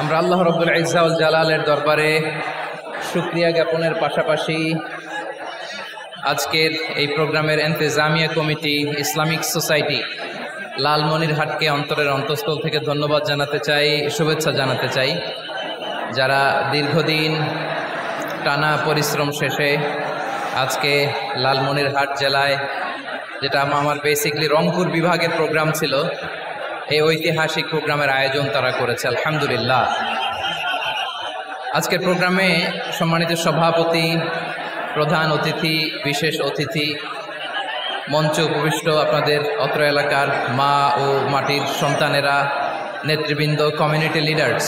আমরা আল্লাহ রাব্বুল ইজ্জা ওয়াল জালালের দরবারে শুকরিয়া জ্ঞাপনের পাশাপাশি আজকের এই প্রোগ্রামের ইন্তেজামিয়া কমিটি ইসলামিক সোসাইটি লালমনিরহাটকে অন্তরের অন্তঃস্থল থেকে ধন্যবাদ জানাতে চাই, শুভেচ্ছা জানাতে চাই। যারা দীর্ঘদিন টানা পরিশ্রম শেষে আজকে লালমনিরহাট জেলায়, যেটা আমার বেসিকলি রংপুর বিভাগের প্রোগ্রাম ছিল, এই ঐতিহাসিক প্রোগ্রামের আয়োজন তারা করেছে, আলহামদুলিল্লাহ। আজকের প্রোগ্রামে সম্মানিত সভাপতি, প্রধান অতিথি, বিশেষ অতিথি, মঞ্চে উপবিষ্ট আপনাদের অত্র এলাকার মা ও মাটির সন্তানেরা, নেতৃবৃন্দ, কমিউনিটি লিডার্স,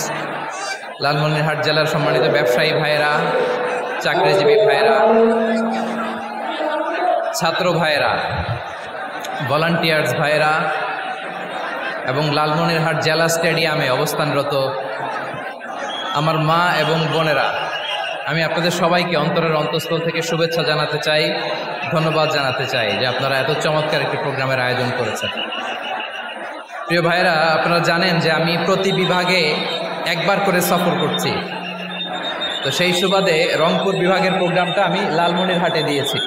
লালমনিরহাট জেলার সম্মানিত ব্যবসায়ী ভাইয়েরা, চাকরিজীবী ভাইয়েরা, ছাত্র ভাইয়েরা, ভলান্টিয়ার্স ভাইয়েরা এবং লালমনিরহাট জেলা স্টেডিয়ামে অবস্থানরত আমার মা এবং বোনেরা, আমি আপনাদের সবাইকে অন্তরের অন্তঃস্থল থেকে শুভেচ্ছা জানাতে চাই, ধন্যবাদ জানাতে চাই যে আপনারা এত চমৎকার একটি প্রোগ্রামের আয়োজন করেছেন। প্রিয় ভাইয়েরা, আপনারা জানেন যে আমি প্রতি বিভাগে একবার করে সফর করছি। তো সেই সুবাদে রংপুর বিভাগের প্রোগ্রামটা আমি লালমনিরহাটে দিয়েছি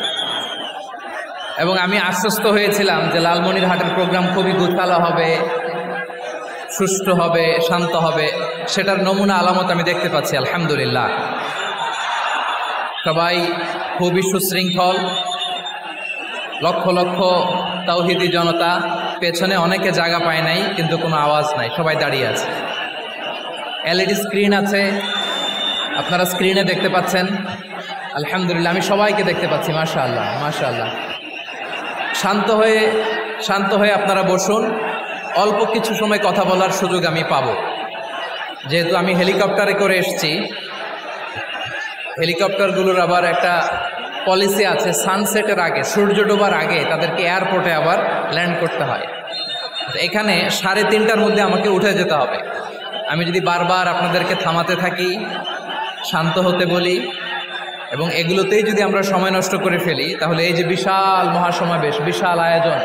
এবং আমি আশ্বস্ত হয়েছিলাম যে লালমনিরহাটের প্রোগ্রাম খুবই গুছালো হবে, সুষ্ঠু হবে, শান্ত হবে। সেটার নমুনা আলামত আমি দেখতে পাচ্ছি, আলহামদুলিল্লাহ। সবাই খুবই সুশৃঙ্খল, লক্ষ লক্ষ তাওহীদি জনতা, পেছনে অনেকে জায়গা পায় নাই কিন্তু কোনো আওয়াজ নাই, সবাই দাঁড়িয়ে আছে। এলইডি স্ক্রিন আছে, আপনারা স্ক্রিনে দেখতে পাচ্ছেন, আলহামদুলিল্লাহ। আমি সবাইকে দেখতে পাচ্ছি, মাশাআল্লাহ মাশাআল্লাহ। শান্ত হয়ে আপনারা বসুন, অল্প কিছু সময় কথা বলার সুযোগ আমি পাবো। যেহেতু আমি হেলিকপ্টারে করে এসেছি, হেলিকপ্টারগুলোর আবার একটা পলিসি আছে, সানসেটের আগে, সূর্য ডোবার আগে তাদেরকে এয়ারপোর্টে আবার ল্যান্ড করতে হয়। এখানে 3:30টার মধ্যে আমাকে উঠে যেতে হবে। আমি যদি বারবার আপনাদেরকে থামাতে থাকি, শান্ত হতে বলি এবং এগুলোতেই যদি আমরা সময় নষ্ট করে ফেলি, তাহলে এই যে বিশাল মহাসমাবেশ, বিশাল আয়োজন,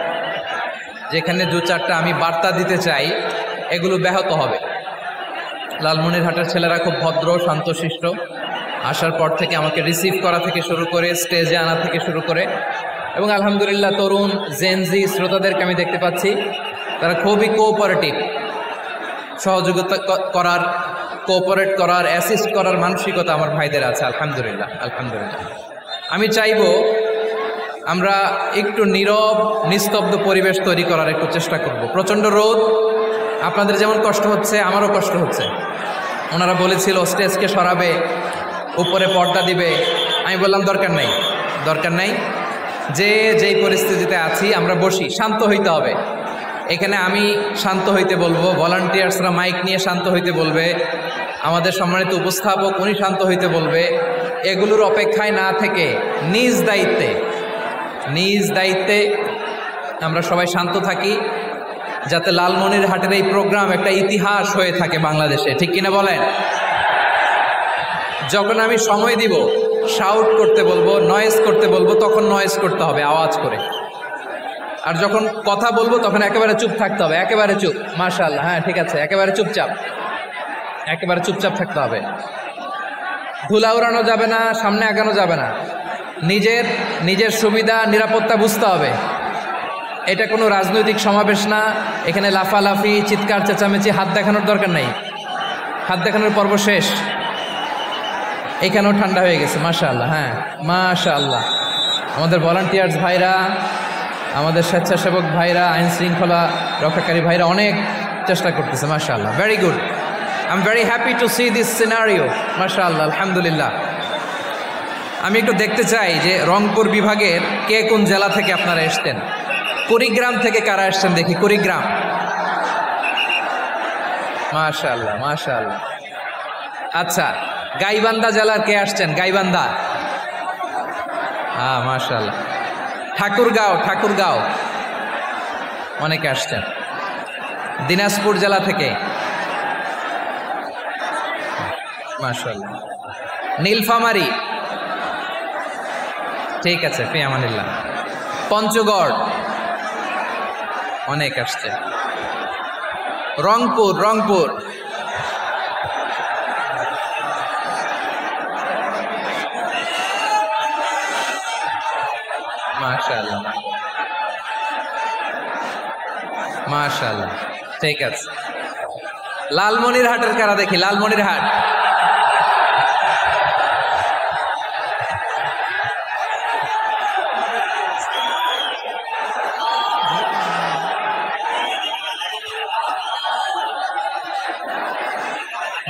যেখানে 2-4টা আমি বার্তা দিতে চাই, এগুলো ব্যাহত হবে। লালমনিরহাটের ছেলেরা খুব ভদ্র, শান্তশিষ্ট। আসার পর থেকে আমাকে রিসিভ করা থেকে শুরু করে, স্টেজে আনা থেকে শুরু করে, এবং আলহামদুলিল্লাহ তরুণ জেনজি শ্রোতাদেরকে আমি দেখতে পাচ্ছি, তারা খুবই কোঅপারেটিভ। সহযোগিতা করার, কোঅপারেট করার, অ্যাসিস্ট করার মানসিকতা আমার ভাইদের আছে, আলহামদুলিল্লাহ আলহামদুলিল্লাহ। আমি চাইব আমরা একটু নীরব, নিস্তব্ধ পরিবেশ তৈরি করার একটু চেষ্টা করব। প্রচণ্ড রোদ, আপনাদের যেমন কষ্ট হচ্ছে আমারও কষ্ট হচ্ছে। ওনারা বলেছিল স্টেজকে সরাবে, উপরে পর্দা দিবে। আমি বললাম দরকার নাই, যেই পরিস্থিতিতে আছি আমরা বসি, শান্ত হইতে হবে। এখানে আমি শান্ত হইতে বলবো, ভলান্টিয়ার্সরা মাইক নিয়ে শান্ত হইতে বলবে, আমাদের সম্মানিত উপস্থাপক উনি শান্ত হইতে বলবে। এগুলোর অপেক্ষায় না থেকে নিজ দায়িত্বে আমরা সবাই শান্ত থাকি, যাতে লালমনিরহাটের এই প্রোগ্রাম একটা ইতিহাস হয়ে থাকে বাংলাদেশে, ঠিক কিনা বলেন? যখন আমি সময় দিব, শাউট করতে বলবো, নয়েজ করতে বলবো, তখন নয়েজ করতে হবে আওয়াজ করে। আর যখন কথা বলবো তখন একেবারে চুপ থাকতে হবে, একেবারে চুপ। মাশাআল্লাহ, হ্যাঁ ঠিক আছে, একেবারে চুপচাপ থাকতে হবে। ধুলা উড়ানো যাবে না, সামনে আগানো যাবে না। নিজের সুবিধা, নিরাপত্তা বুঝতে হবে। এটা কোনো রাজনৈতিক সমাবেশ না, এখানে লাফালাফি, চিৎকার চেঁচামেচি, হাত দেখানোর দরকার নাই। হাত দেখানোর পর্ব শেষ। এখানেও ঠান্ডা হয়ে গেছে, মাশাআল্লাহ। হ্যাঁ মাশাআল্লাহ। আমাদের ভলান্টিয়ার্স ভাইরা, আমাদের স্বেচ্ছাসেবক ভাইরা, আইন শৃঙ্খলা রক্ষাকারী ভাইরা অনেক চেষ্টা করতেছে, মাশাআল্লাহ। Very good, I am very happy to C this scenario, মাশাআল্লাহ আলহামদুলিল্লাহ। আমি একটু দেখতে চাই যে রংপুর বিভাগের কে কোন জেলা থেকে আপনারা এসছেন। কুড়িগ্রাম থেকে কারা এসছেন দেখি, কুড়িগ্রাম। মাশাআল্লাহ মাশাআল্লাহ। আচ্ছা, গাইবান্ধা জেলার কে আসছেন? গাইবান্ধা, হ্যাঁ মাশাআল্লাহ। ঠাকুরগাঁও অনেকে আসছেন। দিনাজপুর জেলা থেকে, মাশাআল্লাহ। নীলফামারী, ঠিক আছে, ফি আমানিল্লাহ। পঞ্চগড় অনেক আসছে, রংপুর রংপুর, মাশাআল্লাহ মাশাআল্লাহ, ঠিক আছে। লালমনিরহাটের কারা দেখি, লালমনিরহাট,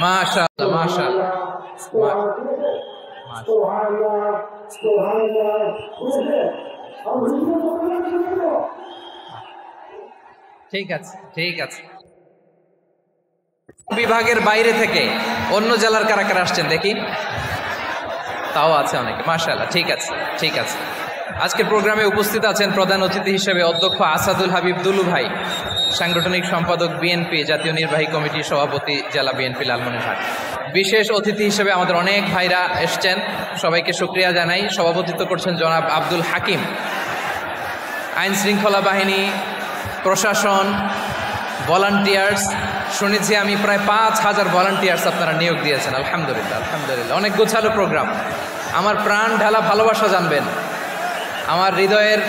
মাশাআল্লাহ মাশাআল্লাহ, ঠিক আছে ঠিক আছে। বিভাগের বাইরে থেকে অন্য জেলার কারা কারা আসছেন দেখি, তাও আছে অনেকে, মাশাআল্লাহ, ঠিক আছে ঠিক আছে। আজকের প্রোগ্রামে উপস্থিত আছেন প্রধান অতিথি হিসেবে অধ্যক্ষ আসাদুল হাবিব দুলু ভাই, সাংগঠনিক সম্পাদক বিএনপি, জাতীয় নির্বাহী কমিটির সভাপতি, জেলা বিএনপি লালমনিরহাট। বিশেষ অতিথি হিসেবে আমাদের অনেক ভাইরা এসছেন, সবাইকে শুকরিয়া জানাই। সভাপতিত্ব করছেন জনাব আব্দুল হাকিম। আইন শৃঙ্খলা বাহিনী, প্রশাসন, ভলান্টিয়ার্স, শুনেছি আমি প্রায় 5,000 ভলান্টিয়ার্স আপনারা নিয়োগ দিয়েছেন, আলহামদুলিল্লাহ আলহামদুলিল্লাহ। অনেক গোছালো প্রোগ্রাম। আমার প্রাণ ঢালা ভালোবাসা জানবেন, আমার হৃদয়ের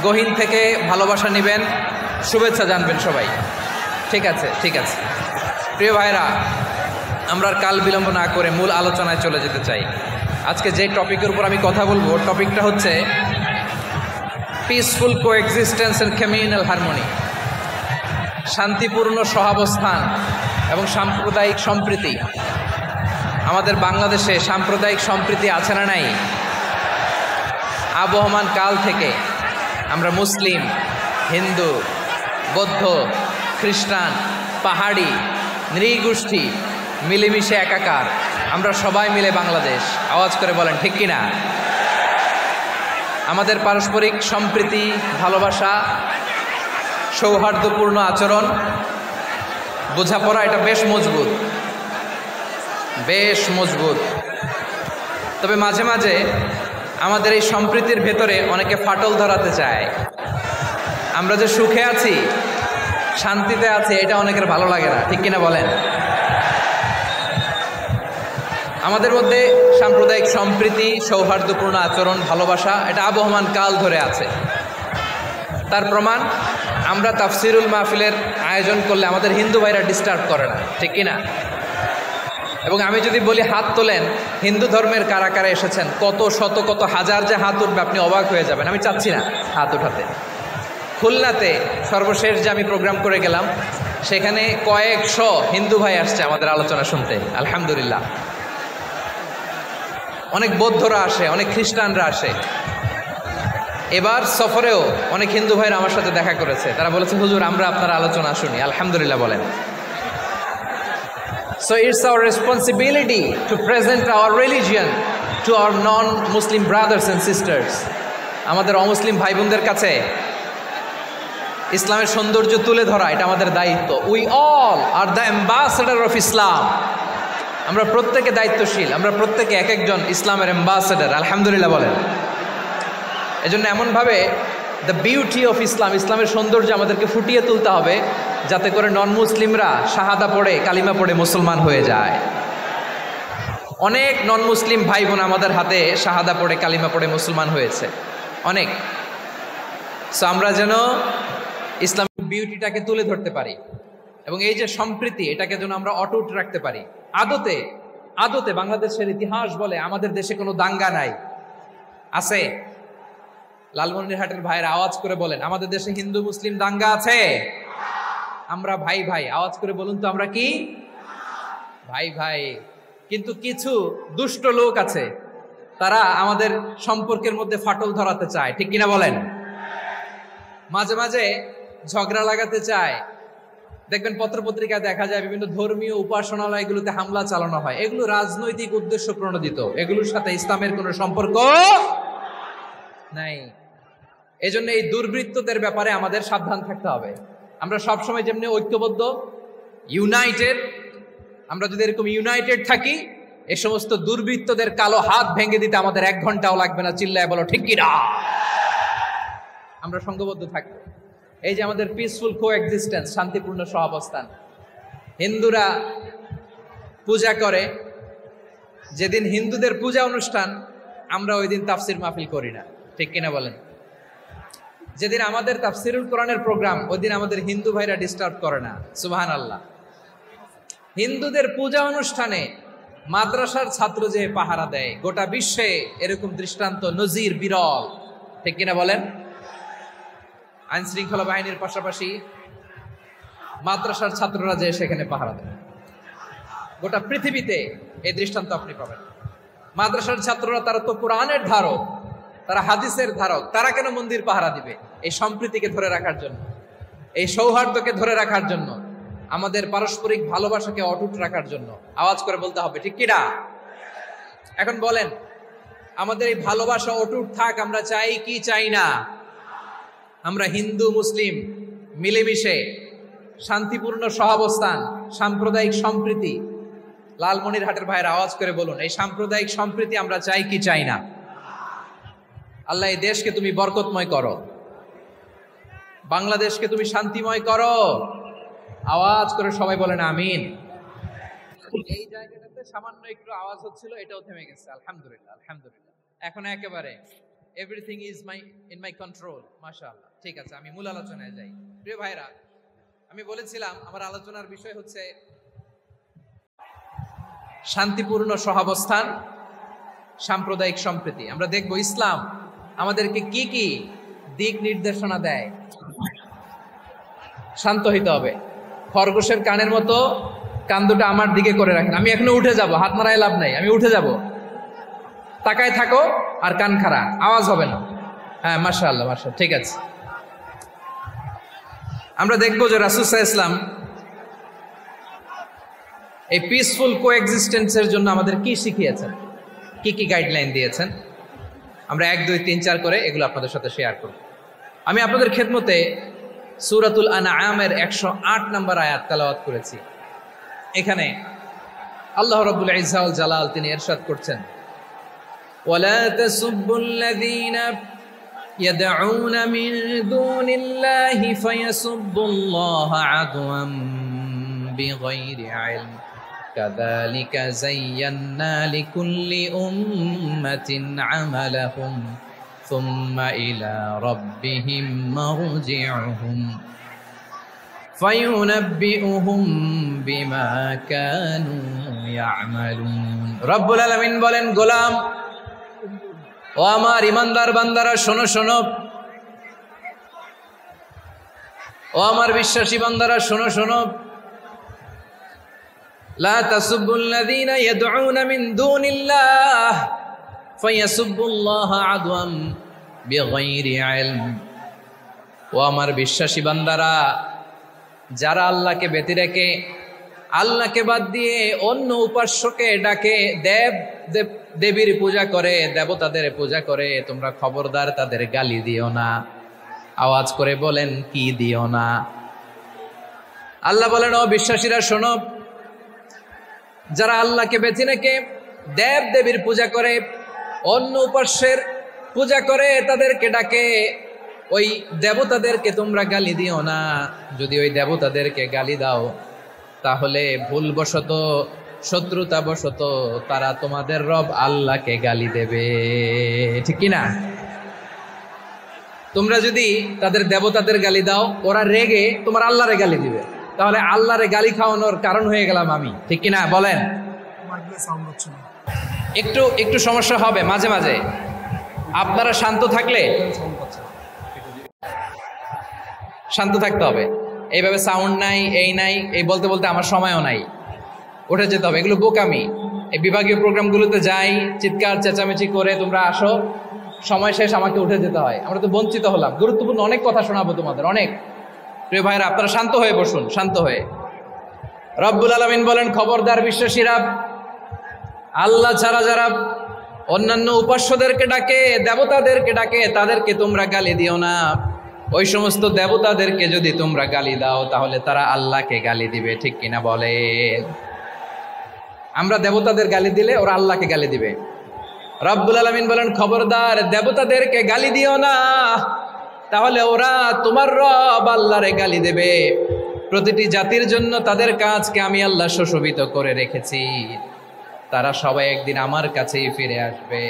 গহীন থেকে ভালোবাসা নেবেন, শুভেচ্ছা জানবেন সবাই, ঠিক আছে ঠিক আছে। প্রিয় ভাইরা, আমরা আর কাল বিলম্ব না করে মূল আলোচনায় চলে যেতে চাই। আজকে যে টপিকের উপর আমি কথা বলবো, টপিকটা হচ্ছে peaceful coexistence and communal harmony, শান্তিপূর্ণ সহাবস্থান এবং সাম্প্রদায়িক সম্প্রীতি। আমাদের বাংলাদেশে সাম্প্রদায়িক সম্প্রীতি আছে না নাই? আবহমান কাল থেকে আমরা মুসলিম, হিন্দু, বৌদ্ধ, খ্রিস্টান, পাহাড়ি, নৃগোষ্ঠী মিলেমিশে একাকার, আমরা সবাই মিলে বাংলাদেশ। আওয়াজ করে বলেন ঠিক কিনা? আমাদের পারস্পরিক সম্প্রীতি, ভালোবাসা, সৌহার্দ্যপূর্ণ আচরণ, বোঝাপড়া, এটা বেশ মজবুত, বেশ মজবুত। তবে মাঝে মাঝে আমাদের এই সম্প্রীতির ভেতরে অনেকে ফাটল ধরাতে চায়। আমরা যে সুখে আছি, শান্তিতে আছি, এটা অনেকের ভালো লাগে না, ঠিক কিনা বলেন? আমাদের মধ্যে সাম্প্রদায়িক সম্প্রীতি, সৌহার্দ্যপূর্ণ আচরণ, ভালোবাসা, এটা আবহমান কাল ধরে আছে। তার প্রমাণ, আমরা তাফসিরুল মাহফিলের আয়োজন করলে আমাদের হিন্দু ভাইরা ডিস্টার্ব করে না, ঠিক কিনা? এবং আমি যদি বলি হাত তোলেন, হিন্দু ধর্মের কারা কারা এসেছেন, কত শত কত হাজার যে হাত উঠবে, আপনি অবাক হয়ে যাবেন। আমি চাচ্ছি না হাত উঠাতে। খুলনাতে সর্বশেষ যে আমি প্রোগ্রাম করে গেলাম, সেখানে কয়েকশো হিন্দু ভাই আসছে আমাদের আলোচনা শুনতে, আলহামদুলিল্লাহ। অনেক বৌদ্ধরা আসে, অনেক খ্রিস্টানরা আসে। এবার সফরেও অনেক হিন্দু ভাইরা আমার সাথে দেখা করেছে, তারা বলেছে হুজুর আমরা আপনার আলোচনা শুনি, আলহামদুলিল্লাহ বলেন। So it's our responsibility to present our religion to our non-Muslim brothers and sisters. আমাদের অমুসলিম ভাই বোনদের কাছে ইসলামের সৌন্দর্য তুলে ধরা, এটা আমাদের দায়িত্ব। We all are the ambassador of Islam. আমরা প্রত্যেকে দায়িত্বশীল, আমরা প্রত্যেকে এক একজন ইসলামের অ্যাম্বাসেডর, আলহামদুলিল্লাহ বলেন। এজন্য এমনভাবে দ্য বিউটি অফ ইসলাম, ইসলামের সৌন্দর্য আমাদেরকে ফুটিয়ে তুলতে হবে, যাতে করে নন মুসলিমরা শাহাদা পড়ে, কালিমা পড়ে মুসলমান হয়ে যায়। অনেক নন মুসলিম ভাই বোন আমাদের হাতে শাহাদা পড়ে, কালিমা পড়ে মুসলমান হয়েছে, অনেক। সো আমরা যেন ইসলামের বিউটিটাকে তুলে ধরতে পারি এবং এই যে সম্প্রীতি, এটাকে যেন আমরা অটুট রাখতে পারি। আদতে আদতে বাংলাদেশের ইতিহাস বলে আমাদের দেশে কোনো দাঙ্গা নাই, আছে? লালমনিরহাটের ভাইয়ের আওয়াজ করে বলেন, আমাদের দেশে হিন্দু মুসলিম দাঙ্গা আছে? আমরা ভাই ভাই, আওয়াজ করে বলুন তো, আমরা কি ভাই ভাই? কিন্তু কিছু দুষ্ট লোক আছে, তারা আমাদের সম্পর্কের মধ্যে ফাটল ধরাতে চায়, ঠিক কিনা বলেন? মাঝে মাঝে ঝগড়া লাগাতে চায়। দেখবেন পত্রপত্রিকায় দেখা যায় বিভিন্ন ধর্মীয় উপাসনালয়গুলোতে হামলা চালানো হয়। এগুলো রাজনৈতিক উদ্দেশ্য প্রণোদিত, এগুলোর সাথে ইসলামের কোনো সম্পর্ক নাই। এজন্য এই দুর্বৃত্তদের ব্যাপারে আমাদের সাবধান থাকতে হবে। আমরা সবসময় যেমনি ঐক্যবদ্ধ, ইউনাইটেড, আমরা যদি এরকম ইউনাইটেড থাকি, এই সমস্ত দুর্বৃত্তদের কালো হাত ভেঙে দিতে আমাদের 1 ঘন্টাও লাগবে না। চিল্লায় বলো ঠিক কিনা? আমরা সংঘবদ্ধ থাকবো। এই যে আমাদের পিসফুল কো এক্সিস্টেন্স, শান্তিপূর্ণ সহাবস্থান। হিন্দুরা পূজা করে, যেদিন হিন্দুদের পূজা অনুষ্ঠান আমরা ওই দিন তাফসির মাহফিল করি না, ঠিক কিনা বলেন? যেদিন আমাদের তাফসিরুল কোরআনের প্রোগ্রাম ওই দিন আমাদের হিন্দু ভাইরা ডিস্টার্ব করে না। সুবহানাল্লাহ। হিন্দুদের পূজা অনুষ্ঠানে মাদ্রাসার ছাত্র যে পাহারা দেয়, গোটা বিশ্বে এরকম দৃষ্টান্ত নজির বিরল, ঠিক কিনা বলেন? আইন শৃঙ্খলা বাহিনীর পাশাপাশি মাদ্রাসার ছাত্ররা যে সেখানে পাহারা দেয়, গোটা পৃথিবীতে এই দৃষ্টান্ত আপনি পাবেন। মাদ্রাসার ছাত্ররা তারা তো কোরআনের ধারক, তারা হাদিসের ধারক, তারা কেন মন্দির পাহারা দিবে? এই সম্প্রীতিকে ধরে রাখার জন্য, এই সৌহার্দ্যকে ধরে রাখার জন্য, আমাদের পারস্পরিক ভালোবাসাকে অটুট রাখার জন্য। আওয়াজ করে বলতে হবে, ঠিক কিনা? এখন বলেন, আমাদের এই ভালোবাসা অটুট থাক আমরা চাই কি চাই না? আমরা হিন্দু মুসলিম মিলেমিশে শান্তিপূর্ণ সহাবস্থান, সাম্প্রদায়িক সম্প্রীতি, লালমনিরহাটের ভাইয়ের আওয়াজ করে বলুন, এই সাম্প্রদায়িক সম্প্রীতি আমরা চাই কি চাই না? আল্লাহ এই দেশকে তুমি বরকতময় করো, বাংলাদেশকে তুমি শান্তিময় করো। আওয়াজ করে সবাই বলেন আমিন। এই জায়গাটাতে সামান্য একটু আওয়াজ হচ্ছিল, এটাও থেমে গেছে। আলহামদুলিল্লাহ, আলহামদুলিল্লাহ। এখন একেবারে everything is in my control. মাশাআল্লাহ। ঠিক আছে, আমি মূল আলোচনায় যাই। প্রিয় ভাইরা, আমি বলেছিলাম আমার আলোচনার বিষয় হচ্ছে শান্তিপূর্ণ সহাবস্থান, সাম্প্রদায়িক সম্প্রীতি। আমরা দেখব ইসলাম আমাদেরকে কি কি দিক নির্দেশনা দেয়। শান্ত হইতে হবে। খরগোশের কানের মতো কান দুটো আমার দিকে করে রাখেন। আমি এখনো উঠে যাব, হাত মারায় লাভ নাই, আমি উঠে যাব। তাকায় থাকো আর কান খাড়া, আওয়াজ হবে না। হ্যাঁ, মাশাআল্লাহ, মাশাআল্লাহ, ঠিক আছে। আমরা দেখবো যে রাসূল সাল্লাল্লাহু আলাইহি ওয়াসাল্লাম এই পিসফুল কোএক্সিস্টেন্সের জন্য আমাদের কি শিখিয়েছেন, কি কি গাইডলাইন দিয়েছেন। আমরা 1, 2, 3, 4 করে এগুলো আপনাদের সাথে শেয়ার করব। আমি আপনাদের খেদমতে সূরাতুল আনআমের 108 নম্বর আয়াত তেলাওয়াত করেছি। এখানে আল্লাহ রাব্বুল ইজ্জা ওয়াল জালাল তিনি ইরশাদ করছেন, ওয়ালা তাসুব্বুল্লাযীনা ইয়াদউনা মিন দুনিল্লাহি ফায়াসুব্বুল্লাহা আদওয়াম বিগাইরি ইলম কাযালিকা যায়্যান্না লিকুল্লি উম্মাতিন আমালাহুম সুম্মা ইলা রাব্বিহিম মারজিউহুম ফায়ুনাব্বিউহুম বিমা কানু ইয়ামালুন। রব্বুল আলামিন বলেন, গোলাম ও আমার ইমানদার বান্দারা শোনো শোনো, ও আমার বিশ্বাসী বান্দারা শোনো শোনো, লা তাসুব্বুল্লাযীনা ইয়াদউনা মিন দুনিল্লাহ ফায়াসুব্বুল্লাহা আদওয়াম বিগাইরি ইলম। ও আমার বিশ্বাসী বান্দারা, যারা আল্লাহকে ব্যতি রেখে, আল্লাহকে বাদ দিয়ে অন্য উপাস্যকে ডাকে, দেবীর পূজা করে, দেবতাদের পূজা করে, তোমরা খবরদার তাদের গালি দিও না। আওয়াজ করে বলেন, কি দিও না? আল্লাহ বলেন, ও বিশ্বাসীরা শোনো, যারা আল্লাহকে বেছে রেখে দেবীর পূজা করে, অন্য উপাস্যের পূজা করে, তাদেরকে ডাকে, ওই দেবতাদেরকে তোমরা গালি দিও না। যদি ওই দেবতাদেরকে গালি দাও তাহলে ভুলবশত, শত্রুতাবশত তারা তোমাদের রব আল্লাহকে গালি দেবে, ঠিক কিনা? তোমরা যদি তাদের দেবতাদের গালি দাও, ওরা রেগে তোমার আল্লাহরে গালি দিবে, তাহলে আল্লাহরে গালি খাওয়ানোর কারণ হয়ে গেলাম আমি, ঠিক কিনা বলেন? একটু একটু সমস্যা হবে মাঝে মাঝে। আপনারা শান্ত থাকলে, শান্ত থাকতে হবে। এইভাবে সাউন্ড নাই, এই নাই, এই বলতে বলতে আমার সময়ও নাই, উঠে যেতে হবে। এগুলো বোকামি। এই বিভাগীয় প্রোগ্রামগুলোতে যাই, চিৎকার চেঁচামেচি করে তোমরা আসো, সময় শেষ আমাকে উঠে যেতে হয়। আমরা তো বঞ্চিত হলাম। গুরুত্বপূর্ণ অনেক কথা শোনাবো তোমাদের, অনেক। প্রিয় ভাইরা, আপনারা শান্ত হয়ে বসুন, শান্ত হয়ে। রব্বুল আলামিন বলেন, খবরদার বিশ্বাসীরা, আল্লাহ ছাড়া যারা অন্যান্য উপাস্যদেরকে ডাকে, দেবতাদেরকে ডাকে, তাদেরকে তোমরা গালি দিও না। ওই সমস্ত দেবতাদেরকে যদি তোমরা গালি দাও তাহলে তারা আল্লাহকে গালি দিবে, ঠিক কিনা বলে? আমরা দেবতাদের গালি দিলে ওরা আল্লাহকে গালি দিবে। রব্বুল আলামিন বলেন, খবরদার দেবতাদেরকে গালি দিও না। তাহলে ওরা তোমার রব আল্লাহরে গালি দেবে। প্রতিটি জাতির জন্য তাদের কাজকে আমি আল্লাহ সুশোভিত করে রেখেছি, তারা সবাই একদিন আমার কাছেই ফিরে আসবে।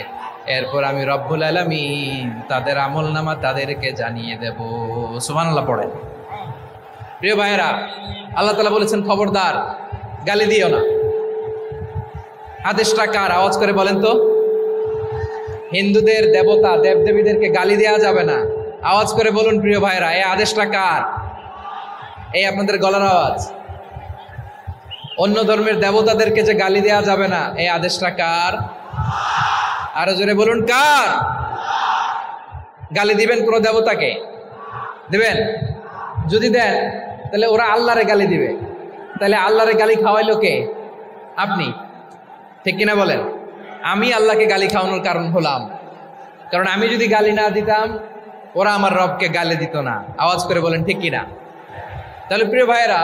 এরপর আমি রব্বুল আলামিন তাদের আমলনামা তাদেরকে জানিয়ে দেব। সুবহানাল্লাহ পড়েন। প্রিয় ভাইয়েরা, আল্লাহ তাআলা বলেছেন খবরদার গালি দিও না। আদেশটা কার? আওয়াজ করে বলেন তো। হিন্দুদের দেবতা দেবদেবীদেরকে গালি দেওয়া যাবে না। আওয়াজ করে বলুন প্রিয় ভাইয়েরা, এই আদেশটা কার? এই আপনাদের গলার আওয়াজ। অন্য ধর্মের দেবতাদেরকে যে গালি দেওয়া যাবে না, এই আদেশটা কার? আরো জোরে বলুন কার? গালি দিবেন কোন দেবতাকে? দিবেন? যদি দেন তাহলে ওরা আল্লাহরে গালি দিবে। তাহলে আল্লাহরে গালি খাওয়াইলো কে? আপনি। ঠিক কিনা বলেন? আমি আল্লাহকে গালি খাওয়ানোর কারণ হলাম, কারণ আমি যদি গালি না দিতাম ওরা আমার রবকে গালি দিত না। আওয়াজ করে বলেন ঠিক কিনা? তাহলে প্রিয় ভাইয়েরা,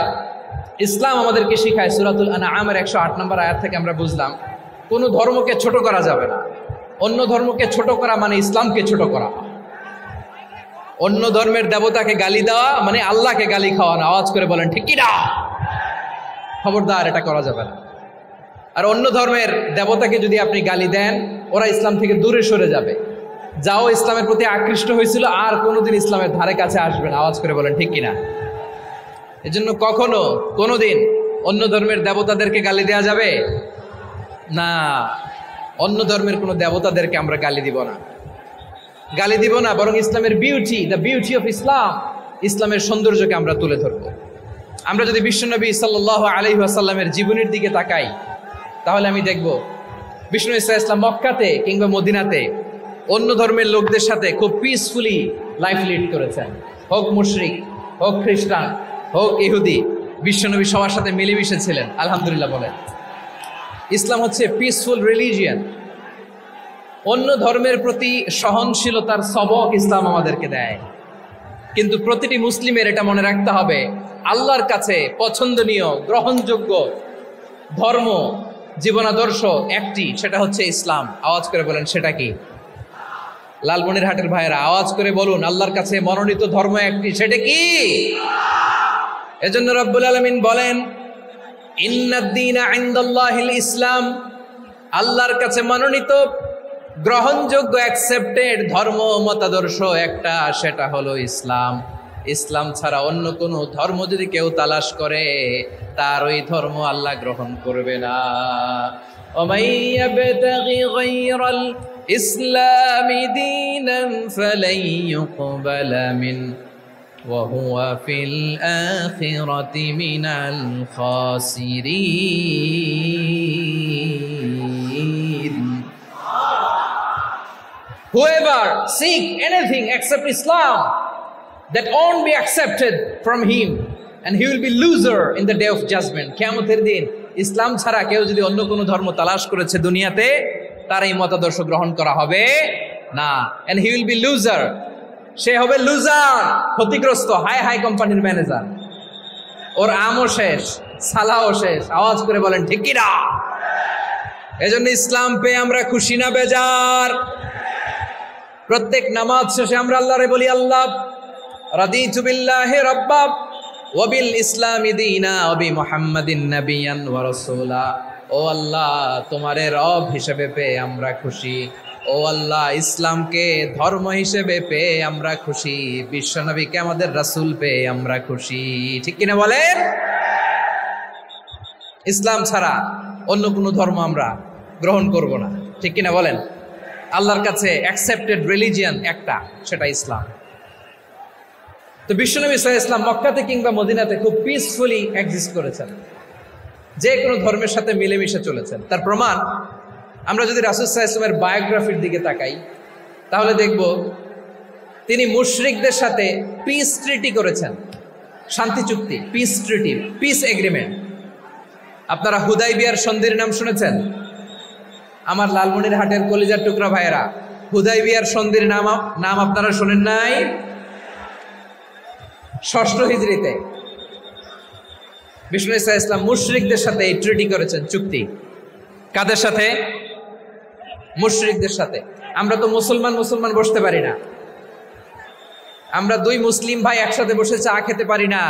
ইসলাম আমাদেরকে শিখায়, সূরাতুল আনআমের 108 নম্বর আয়াত থেকে আমরা বুঝলাম কোনো ধর্মকে ছোট করা যাবে না। অন্য ধর্মকে ছোট করা মানে ইসলামকে ছোট করা। অন্য ধর্মের দেবতাকে গালি দেওয়া মানে আল্লাহকে গালি খাওয়ানো। আওয়াজ করে বলেন ঠিক কিনা? খবরদার, এটা করা যাবে না। আর অন্য ধর্মের দেবতাকে যদি আপনি গালি দেন, ওরা ইসলাম থেকে দূরে সরে যাবে। যাও ইসলামের প্রতি আকৃষ্ট হয়েছিল আর কোনোদিন ইসলামের ধারে কাছে আসবে না। আওয়াজ করে বলেন ঠিক কিনা? এজন্য কখনো কোনোদিন অন্য ধর্মের দেবতাদেরকে গালি দেওয়া যাবে না। অন্য ধর্মের কোনো দেবতাদেরকে আমরা গালি দিব না, গালি দিব না, বরং ইসলামের beauty, the beauty of Islam, ইসলামের সৌন্দর্যকে আমরা তুলে ধরব। আমরা যদি বিশ্বনবী সাল্লাল্লাহু আলাইহি ওয়াসাল্লামের জীবনের দিকে তাকাই, তাহলে আমি দেখব বিষ্ণু ইসলাম মক্কাতে কিংবা মদিনাতে অন্য ধর্মের লোকদের সাথে খুব পিসফুলি লাইফ লিড করেছেন। হোক মুশরিক, হোক খ্রিস্টান, হোক ইহুদি, বিশ্বনবী সবার সাথে মিলেমিশে ছিলেন। আলহামদুলিল্লাহ বলেন। ইসলাম হচ্ছে পিসফুল রিলিজিয়ান। অন্য ধর্মের প্রতি সহনশীলতার সবক ইসলাম আমাদেরকে দেয়। কিন্তু প্রতিটি মুসলিমের এটা মনে রাখতে হবে, আল্লাহর কাছে পছন্দনীয় গ্রহণযোগ্য ধর্ম জীবনাদর্শ একটি, সেটা হচ্ছে ইসলাম। আওয়াজ করে বলেন সেটা কি? লালমনিরহাটের ভাইয়েরা আওয়াজ করে বলুন, আল্লাহর কাছে মনোনীত ধর্ম একটি, সেটা কি? এজন্য রব্বুল আলামিন বলেন ইন্নাদ-দীনা ইনদাল্লাহিল ইসলাম, আল্লাহর কাছে মনোনীত গ্রহণযোগ্য অ্যাকসেপ্টেড ধর্ম মতাদর্শ একটা, সেটা হলো ইসলাম। ইসলাম ছাড়া অন্য কোনো ধর্ম যদি কেউ তালাশ করে, তার ওই ধর্ম আল্লাহ গ্রহণ করবে না। ওমাই ইয়াবতাগি গায়রাল ইসলামি দীনান ফালাই ইউকবালা মিন ওয়া হুয়া ফিল আখিরাতি মিনাল খাসিরিন। Whoever seek anything except Islam, that won't be accepted from him, and he will be loser in the day of judgment. কিয়ামতের দিন ইসলাম ছাড়া কেউ যদি অন্য কোনো ধর্ম তালাশ করেছে দুনিয়াতে, তার এই মতাদর্শ গ্রহণ করা হবে না। and he will be loser, সে হবে লুজার, ক্ষতিগ্রস্ত। হাই হাই কোম্পানির ম্যানেজার, ওর আমও শেষ, সালাও শেষ। আওয়াজ করে বলেন ঠিক কি না? এজন্য ইসলাম পেয়ে আমরা খুশি না বেজার? প্রত্যেক নামাজ শেষে আমরা আল্লাহরে বলি, আল্লাহ রাদিতু বিল্লাহি রাব্বা ওয়া বিল ইসলামি দীনা ওয়া বি মুহাম্মাদিন নাবিয়ান ওয়া রাসূলা। ও আল্লাহ, তোমারে রব হিসেবে পেয়ে আমরা খুশি। ও আল্লাহ, ইসলামকে ধর্ম হিসেবে পেয়ে আমরা খুশি। বিশ্বনবীকে আমাদের রাসূল পেয়ে আমরা খুশি। ঠিক কিনা বলেন? ইসলাম ছাড়া অন্য কোনো ধর্ম আমরা গ্রহণ করব না। ঠিক কিনা বলেন? আল্লাহর কাছে অ্যাকসেপ্টেড রিলিজিয়ান একটা, সেটা ইসলাম। তো বিশ্বনবী সাল্লাল্লাহু আলাইহি ওয়াসাল্লাম মক্কাতে কিংবা মদিনাতে খুব পিসফুলি এক্সিস্ট করেছেন, যে কোনো ধর্মের সাথে মিলেমিশে চলেছেন। তার প্রমাণ আমরা যদি রাসূল সাল্লাল্লাহু আলাইহি ওয়াসাল্লামের বায়োগ্রাফির দিকে তাকাই, তাহলে দেখব তিনি মুশরিকদের সাথে পিস ট্রিটি করেছেন, শান্তি চুক্তি, পিস ট্রিটি, পিস এগ্রিমেন্ট। আপনারা হুদাইবিয়ার সন্ধির নাম শুনেছেন? আমার লালমনিরহাটের কলিজার টুকরা ভাইয়েরা, হুদাইবিয়ার সন্ধির নাম আপনারা শোনেন নাই? 6ষ্ঠ হিজরিতে বিষ্ণু ইসলাম মুশরিকদের সাথে এই ট্রিটি করেছেন, চুক্তি। কাদের সাথে? মুশরিকদের সাথে। আমরা তো মুসলমান বসতে পারি না, আমরা দুই মুসলিম ভাই একসাথে বসে চা খেতে পারি না,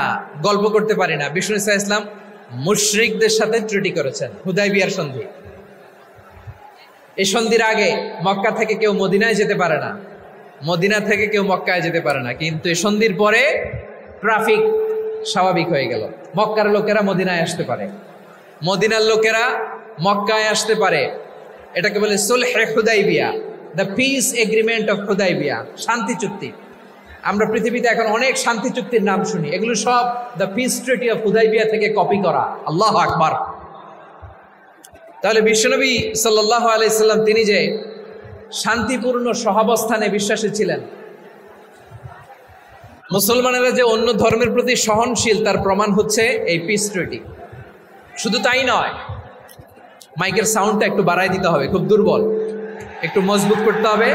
গল্প করতে পারি না। বিষ্ণু ইসলাম মুশরিকদের সাথে ট্রিটি করেছেন, হুদাইবিয়ার সন্ধি। এই সন্ধির আগে মক্কা থেকে কেউ মদিনায় যেতে পারে না, মদিনা থেকে কেউ মক্কায় যেতে পারে না। কিন্তু এই সন্ধির পরে ট্রাফিক স্বাভাবিক হয়ে গেল। মক্কার লোকেরা মদিনায় আসতে পারে, মদিনার লোকেরা মক্কায় আসতে পারে। এটাকে বলে সুলহে Hudaibiya, the peace agreement of Hudaibiya, শান্তি চুক্তি। আমরা পৃথিবীতে এখন অনেক শান্তি চুক্তির নাম শুনি, এগুলো সব the piece treaty of Hudaibiya থেকে কপি করা। আল্লাহু আকবার। তাহলে বিশ্বনবী সাল্লাল্লাহু আলাইহি সাল্লাম তিনি যে শান্তিপূর্ণ সহাবস্থানে বিশ্বাসী ছিলেন, মুসলমানেরা যে অন্য ধর্মের প্রতি সহনশীল তার প্রমাণ হচ্ছে এই পিস ট্রিটি। শুধু তাই নয়, মাইকের সাউন্ডটা একটু বাড়াই দিতে হবে, খুব দুর্বল, একটু মজবুত করতে হবে,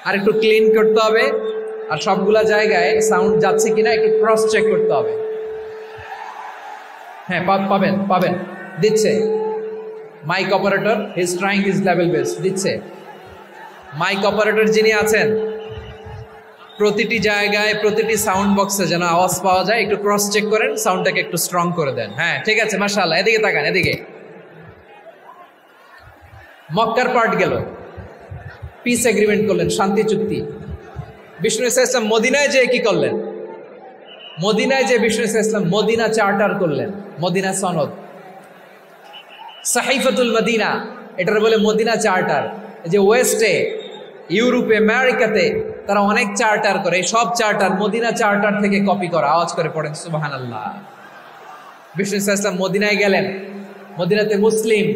আর একটু ক্লিন করতে হবে, আর সবগুলা জায়গায় সাউন্ড যাচ্ছে কিনা একটু ক্রস চেক করতে হবে। হ্যাঁ, পাবেন পাবেন, দিচ্ছে mike operator, he is trying his level best, দিচ্ছে। মাইক অপারেটর যিনি আছেন, প্রতিটি জায়গায় প্রতিটি সাউন্ড বক্সে যেন আওয়াজ পাওয়া যায়, একটু ক্রস চেক করেন, সাউন্ডটাকে একটু স্ট্রং করে দেন। হ্যাঁ, ঠিক আছে, মাশাআল্লাহ। এদিকে তাকান, এদিকে। মক্কার পার্ট গেল, পিস এগ্রিমেন্ট করলেন, শান্তি চুক্তি। বিষ্ণু ইসলাম মদিনায় যে কি করলেন? মদিনায় যে বিষ্ণু ইসলাম মদিনা চার্টার করলেন, মদিনা সনদ, সাহিফাতুল মদিনা, এটার বলে মদিনা চার্টার। যে ওয়েস্টে, ইউরোপে, আমেরিকাতে তারা অনেক চার্টার করে, সব চার্টার মদিনা চার্টার থেকে কপি করা। আওয়াজ করে পড়েন সুবহানাল্লাহ। বিষ্ণু ইসলাম মদিনায় গেলেন, মদিনাতে মুসলিম,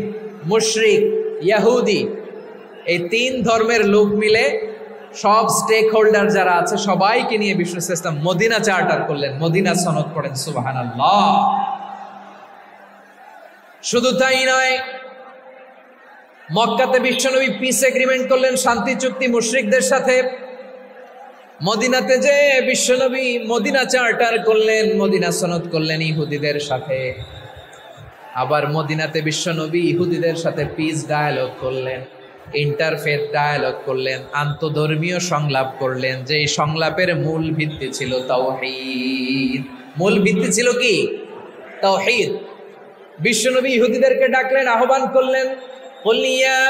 মুশরিক, ইহুদি, এই তিন ধর্মের লোক মিলে সব স্টেক হোল্ডার যারা আছে সবাইকে নিয়ে বিষ্ণু ইসলাম মদিনা চার্টার করলেন, মদিনা সনদ। পড়েন সুবহানাল্লাহ। শুধু তাই নয়, মক্কাতে বিশ্বনবী পিস এগ্রিমেন্ট করলেন, শান্তি চুক্তি মুশরিকদের সাথে। মদিনাতে যে বিশ্বনবী মদিনা চার্টার করলেন, মদিনা সনদ করলেন ইহুদিদের সাথে। আবার মদিনাতে বিশ্বনবী ইহুদিদের সাথে পিস ডায়ালগ করলেন, ইন্টারফেথ ডায়ালগ করলেন, আন্তধর্মীয় সংলাপ করলেন। যে সংলাপের মূল ভিত্তি ছিল তাওহীদ। মূল ভিত্তি ছিল কি? তাওহীদ। বিশ্বনবী ইহুদিদেরকে ডাকলেন, আহ্বান করলেন, কুল ইয়া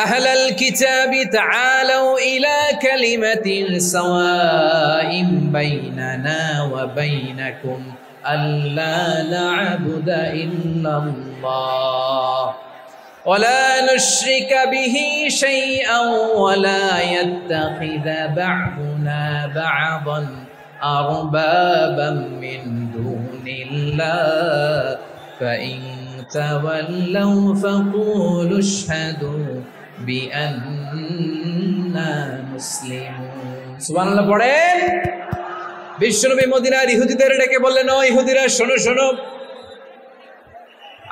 আহলাল কিতাবি তাআলাউ ইলা কালিমাতিন সাওয়াইন বাইনানা ওয়া বাইনাকুম আল্লা না'বুদা ইল্লাল্লাহ ওয়া লা নুশরিকা বিহি শাইআন ওয়া লা ইয়াত্তাখিযা বা'দুনা বা'দান আরবাবাম মিন দুনিল্লাহ فإن تولوا فقولوا اشهدوا بأننا مسلمون সুবহানাল্লাহ। পড়েন। বিশ্বনবী মদিনার ইহুদিদের ডেকে বললেন, ও ইহুদিরা, শোনো শোনো,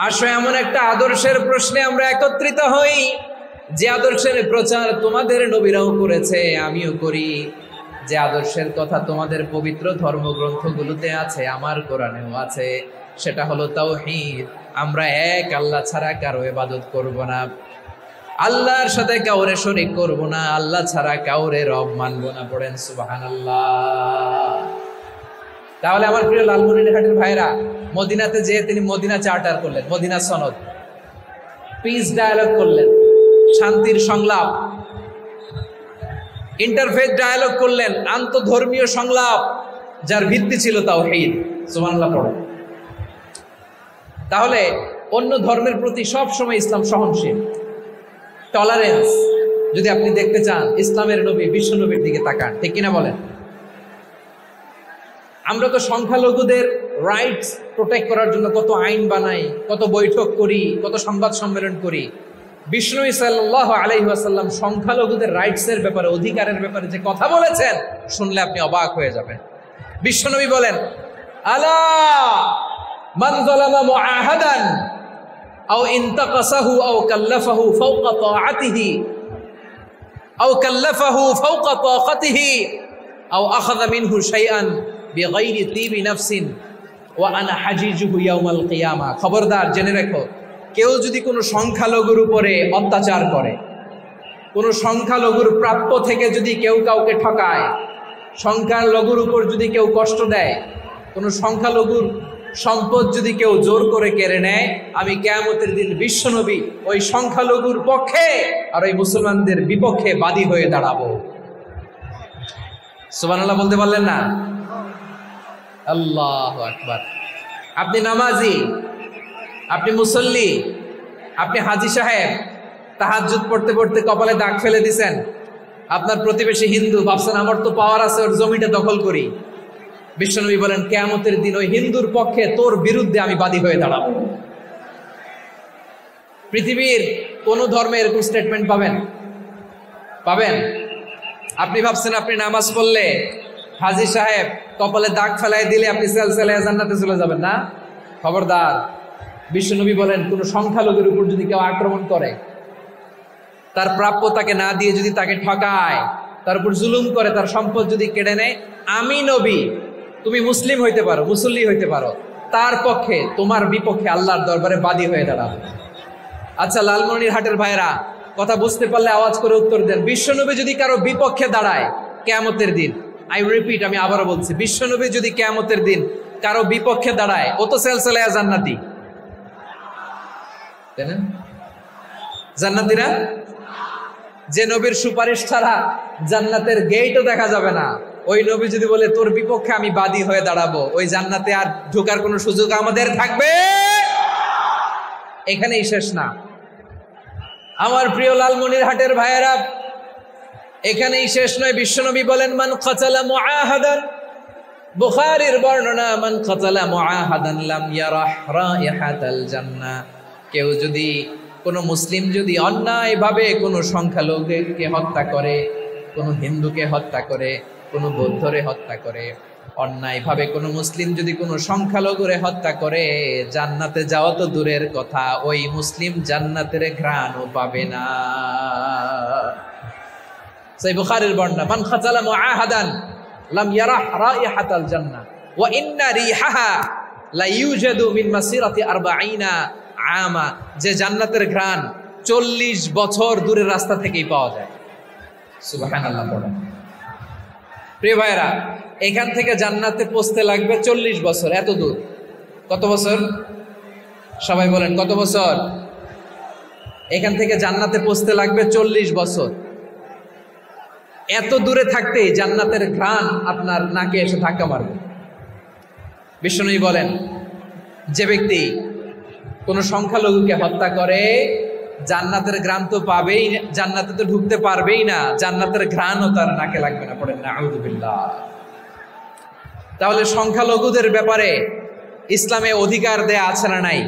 আসো এমন একটা আদর্শের প্রশ্নে আমরা একত্রিত হই, যে আদর্শের প্রচার তোমাদের নবীরাও করেছে, আমিও করি, যে আদর্শের কথা তোমাদের পবিত্র ধর্মগ্রন্থগুলোতে আছে, আমার কোরআনেও আছে। সেটা হলো তাওহীদ। আমরা এক আল্লাহ ছাড়া কারো ইবাদত করব না, আল্লাহর সাথে কাউরে শরীক করব না, আল্লাহ ছাড়া কাউরে রব মানব না। পড়েন সুবহানাল্লাহ। তাহলে আমার প্রিয় লালমনিরহাটের ভাইরা, মদিনাতে যে তিনি মদিনা চার্টার করলেন, মদিনা সনদ, পিস ডায়ালগ করলেন, শান্তির সংলাপ, ইন্টারফেথ ডায়ালগ করলেন, আন্তধর্মীয় সংলাপ, যার ভিত্তি ছিল তাওহীদ। সুবহানাল্লাহ পড়েন। তাহলে অন্য ধর্মের প্রতি সব সময় ইসলাম সহনশীল, টলারেন্স। যদি আপনি দেখতে চান ইসলামের নবী বিশ্ব নবীর দিকে তাকান, ঠিক কিনা বলেন? আমরা তো সংখ্যালঘুদের রাইটস প্রোটেক্ট করার জন্য কত আইন বানাই, কত বৈঠক করি, কত সংবাদ সম্মেলন করি। বিষ্ণু সাল্লাল্লাহু আলাইহি ওয়াসাল্লাম সংখ্যালঘুদের রাইটসের ব্যাপারে, অধিকারের ব্যাপারে যে কথা বলেছেন, শুনলে আপনি অবাক হয়ে যাবেন। বিশ্বনবী বলেন, আলা মান যালামা মুআহাদান আও ইনতাকাসাহু আও কাল্লাফাহু ফাওকা তাআতিহি আও কাল্লাফাহু ফাওকা তাকাতিহি আও আখাযা মিনহু শাইআন বিগাইরি তিবি নাফসিন ওয়া আনা হাজিজুহু ইয়াউমাল কিয়ামা। খবরদার, জেনে রেখো, কেউ যদি কোনো সংখ্যালঘুর উপরে অত্যাচার করে, কোন সংখ্যালঘুর প্রাপ্য থেকে যদি কেউ কাউকে ঠকায়, সংখ্যালঘুর উপর যদি কেউ কষ্ট দেয়, কোন সংখ্যালঘুর সম্পদ যদি কেউ জোর করে কেড়ে নেয়, আমি কিয়ামতের দিন বিশ্বনবী ওই সংখ্যালঘুর পক্ষে আর ওই মুসলমানদের বিপক্ষে বাদী হয়ে দাঁড়াবো। সুবহানাল্লাহ বলতে পারলেন না? আল্লাহু আকবার। আপনি নামাজি, আপনি মুসল্লি, আপনি হাজী সাহেব, তাহাজ্জুদ পড়তে পড়তে কপালে দাগ ফেলে দিছেন, আপনার প্রতিবেশী হিন্দু, ভাবছেন আমার তো পাওয়ার আছে, ওর জমিটা দখল করি। বিশ্বনবী বলেন কিয়ামতের দিন ওই হিন্দুর পক্ষে তোর বিরুদ্ধে আমি বাদী হয়ে দাঁড়াবো। পৃথিবীর কোন ধর্মে এরকম স্টেটমেন্ট পাবেন? পাবেন? আপনি ভাবছেন আপনি নামাজ পড়লে, হাজী সাহেব কপালে দাগ ফেলাই দিলে আপনি সেলসেলায় জান্নাতে চলে যাবেন না? খবরদার। বিশ্বনবী বলেন কোন সংখ্যালঘুর উপর যদি কেউ আক্রমণ করে, তার প্রাপ্য তাকে না দিয়ে যদি তাকে ঠকায়, তার উপর জুলুম করে, তার সম্পদ যদি কেড়ে নেয়, আমি নবী, তুমি মুসলিম হইতে পারো, মুসল্লি হইতে পারো, তার পক্ষে তোমার বিপক্ষে আল্লাহর দরবারে বাদী হয়ে দাঁড়াবে। আচ্ছা লালমনিরহাটের ভাইরা, কথা বুঝতে পারলে আওয়াজ করে উত্তর দেন। বিশ্বনবী যদি কারো বিপক্ষে দাঁড়ায় কিয়ামতের দিন, আই রিপিট, আমি আবারও বলছি, বিশ্বনবী যদি কিয়ামতের দিন কারো বিপক্ষে দাঁড়ায়, ও তো সেলসেলায়া জান্নাতি, তাই না? জান্নাতিরা, যে নবীর সুপারিশ ছাড়া জান্নাতের গেটও দেখা যাবে না, ওই নবী যদি বলে তোর বিপক্ষে আমি বাদী হয়ে দাঁড়াবো, ওই জান্নাতে আর ঢোকার কোনো সুযোগ আমাদের থাকবে? এখানেই শেষ না আমার প্রিয় লালমনিরহাটের ভাইয়েরা, এখানেই শেষ নয়। বিশ্বনবী বলেন মান কাতালা মুআহাদান, বুখারীর বর্ণনা, মান কাতালা মুআহাদান লাম ইয়ারাহ রাইহাতাল জান্নাহ। কেউ যদি, কোন মুসলিম যদি অন্যায়ভাবে কোনো সংখ্যালঘুকে হত্যা করে, কোনো হিন্দুকে হত্যা করে, কোনো বৌদ্ধরে হত্যা করে, অন্যায়ভাবে কোনো মুসলিম যদি কোনো সংখ্যালঘুরে হত্যা করে, জান্নাতে যাওয়া তো দূরের কথা, ওই মুসলিম জান্নাতের ঘ্রাণও পাবে না। সেই বুখারীর বর্ণনা, মান খাতালা মুআহাদান লাম ইয়ারাহ রাইহাতাল জান্নাহ ওয়া ইন্না রিহাহা লা ইউজাদু মিন মাসিরাতি 40 আমা। যে জান্নাতের ঘ্রাণ 40 বছর দূরের রাস্তা থেকেই পাওয়া যায়। সুবহানাল্লাহ পড়েন। প্রিয় ভাইরা, এখান থেকে জান্নাতে পৌঁছতে লাগবে 40 বছর। এত দূর, কত বছর? সবাই বলেন কত বছর? এখান থেকে জান্নাতে পৌঁছতে লাগবে 40 বছর। এত দূরে থাকতেই জান্নাতের ঘ্রাণ আপনার নাকে এসে ধাক্কা মারবে। বিশ্বনবী বলেন যে ব্যক্তি কোন সংখ্যালঘুকে হত্যা করে, জান্নাতের ঘ্রাণ তো পাবেই, জান্নাতে তো ঢুকতে পারবেই না, জান্নাতের ঘ্রাণও তার নাকে লাগবে না। পড়েন নাউযু বিল্লাহ। তাহলে সংখ্যালঘুদের ব্যাপারে ইসলামে অধিকার দেয়া আছে না নাই?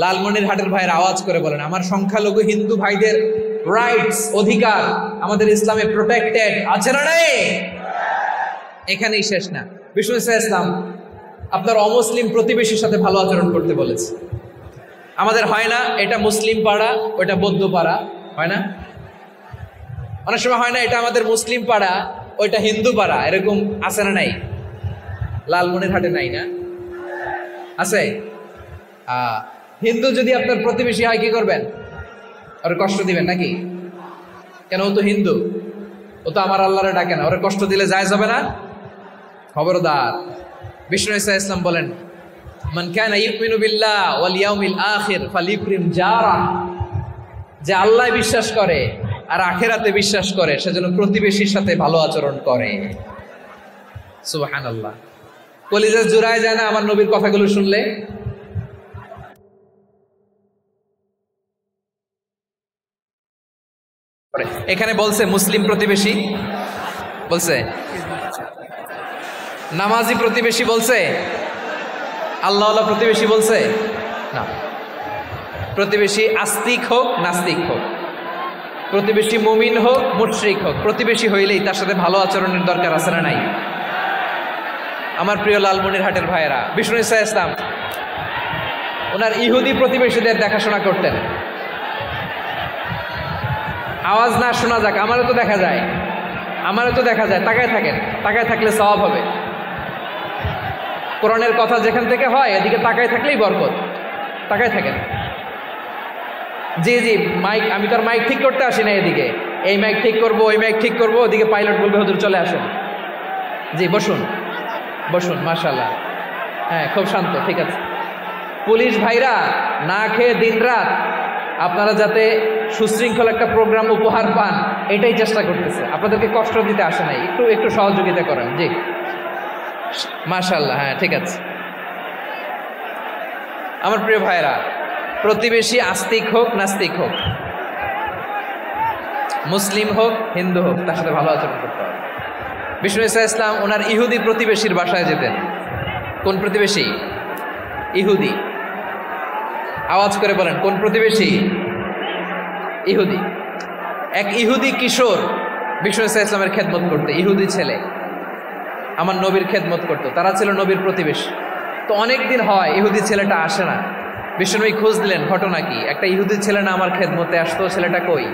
লালমনিরহাটের ভাইয়ের আওয়াজ করে বলেন, আমার সংখ্যালঘু হিন্দু ভাইদের রাইটস, অধিকার আমাদের ইসলামে প্রোটেক্টেড আছে না নাই? এখানেই শেষ না। বিষ্ণু ইসলাম আপনার অমুসলিম প্রতিবেশীর সাথে ভালো আচরণ করতে বলেছে। আমাদের হয় না, এটা মুসলিম পাড়া, ওটা বৌদ্ধ পাড়া, হয় না? অনেক সময় হয় না, এটা আমাদের মুসলিম পাড়া, ওইটা হিন্দু পাড়া, এরকম আছে না নাই? লালমনিরহাটে নাই না? আছে? হিন্দু যদি আপনার প্রতিবেশী হয় কি করবেন? ওর কষ্ট দিবেন নাকি? কেন? ও তো হিন্দু, ও তো আমার আল্লাহরে ডাকে না, ওরে কষ্ট দিলে জায়েজ হবে না? খবরদার। বিষ্ণু ইসলাম বলেন মান কানা ইউমিনু বিল্লাহ ওয়াল ইয়াউমিল আখির ফালিউকরিম জারা। যে আল্লাহ বিশ্বাস করে আর আখিরাতে বিশ্বাস করে, সেজন্য প্রতিবেশীর সাথে ভালো আচরণ করে। সুবহানাল্লাহ। কলিজা জুড়ায় যায় না আমার নবীর কথাগুলো শুনলে? এখানে বলছে মুসলিম প্রতিবেশী বলছে, নামাজি প্রতিবেশী বলছে, আল্লাহওয়ালা প্রতিবেশী বলছে না। প্রতিবেশী আস্তিক হোক নাস্তিক হোক, প্রতিবেশী মুমিন হোক মুশরিক হোক, প্রতিবেশী হইলেই তার সাথে ভালো আচরণের দরকার আছে না নাই? আমার প্রিয় লালমনিরহাটের ভাইয়েরা, বিষ্ণু ইসলাম ওনার ইহুদি প্রতিবেশীদের দেখাশোনা করতেন। আওয়াজ না শোনা যাক, আমারও তো দেখা যায়, আমারও তো দেখা যায়। তাকায় থাকেন, তাকায় থাকলে সওয়াব হবে। কোরআনের কথা যেখান থেকে হয় এদিকে তাকায় থাকলেই বরকত। তাকায় থাকেন। জি জি, মাইক, আমি তো আর মাইক ঠিক করতে আসি না এদিকে, এই মাইক ঠিক করবো ওই মাইক ঠিক করবো, ওদিকে পাইলট বলবে হুজুর চলে আসেন। জি বসুন বসুন, মাশাআল্লাহ, হ্যাঁ খুব শান্ত, ঠিক আছে। পুলিশ ভাইরা না খেয়ে দিনরাত আপনারা যাতে সুশৃঙ্খল একটা প্রোগ্রাম উপহার পান এটাই চেষ্টা করতেছে, আপনাদেরকে কষ্ট দিতে আসে নাই, একটু একটু সহযোগিতা করেন। জি মাশাআল্লাহ, হ্যাঁ ঠিক আছে। আমার প্রিয় ভাইরা, প্রতিবেশী আস্তিক হোক নাস্তিক হোক, মুসলিম হোক হিন্দু হোক, তার সাথে ভালো আচরণ করতে হবে। বিষ্ণু ইসা ইসলাম ওনার ইহুদি প্রতিবেশীর বাসায় যেতেন। কোন প্রতিবেশী? ইহুদি। আওয়াজ করে বলেন, কোন প্রতিবেশী? ইহুদি। এক ইহুদি কিশোর বিষ্ণু ইসা ইসলামের খেদমত করতে, ইহুদি ছেলে আমার নবীর খেদমত করতো, তারা ছিল নবীর প্রতিবেশী। তো অনেক দিন হয় ইহুদি ছেলেটা আসে না, বিষ্ণুনবী খোঁজ দিলেন ঘটনা কি, একটা ইহুদি ছেলে না আমার খেদমতে আসতো, ছেলেটা কই?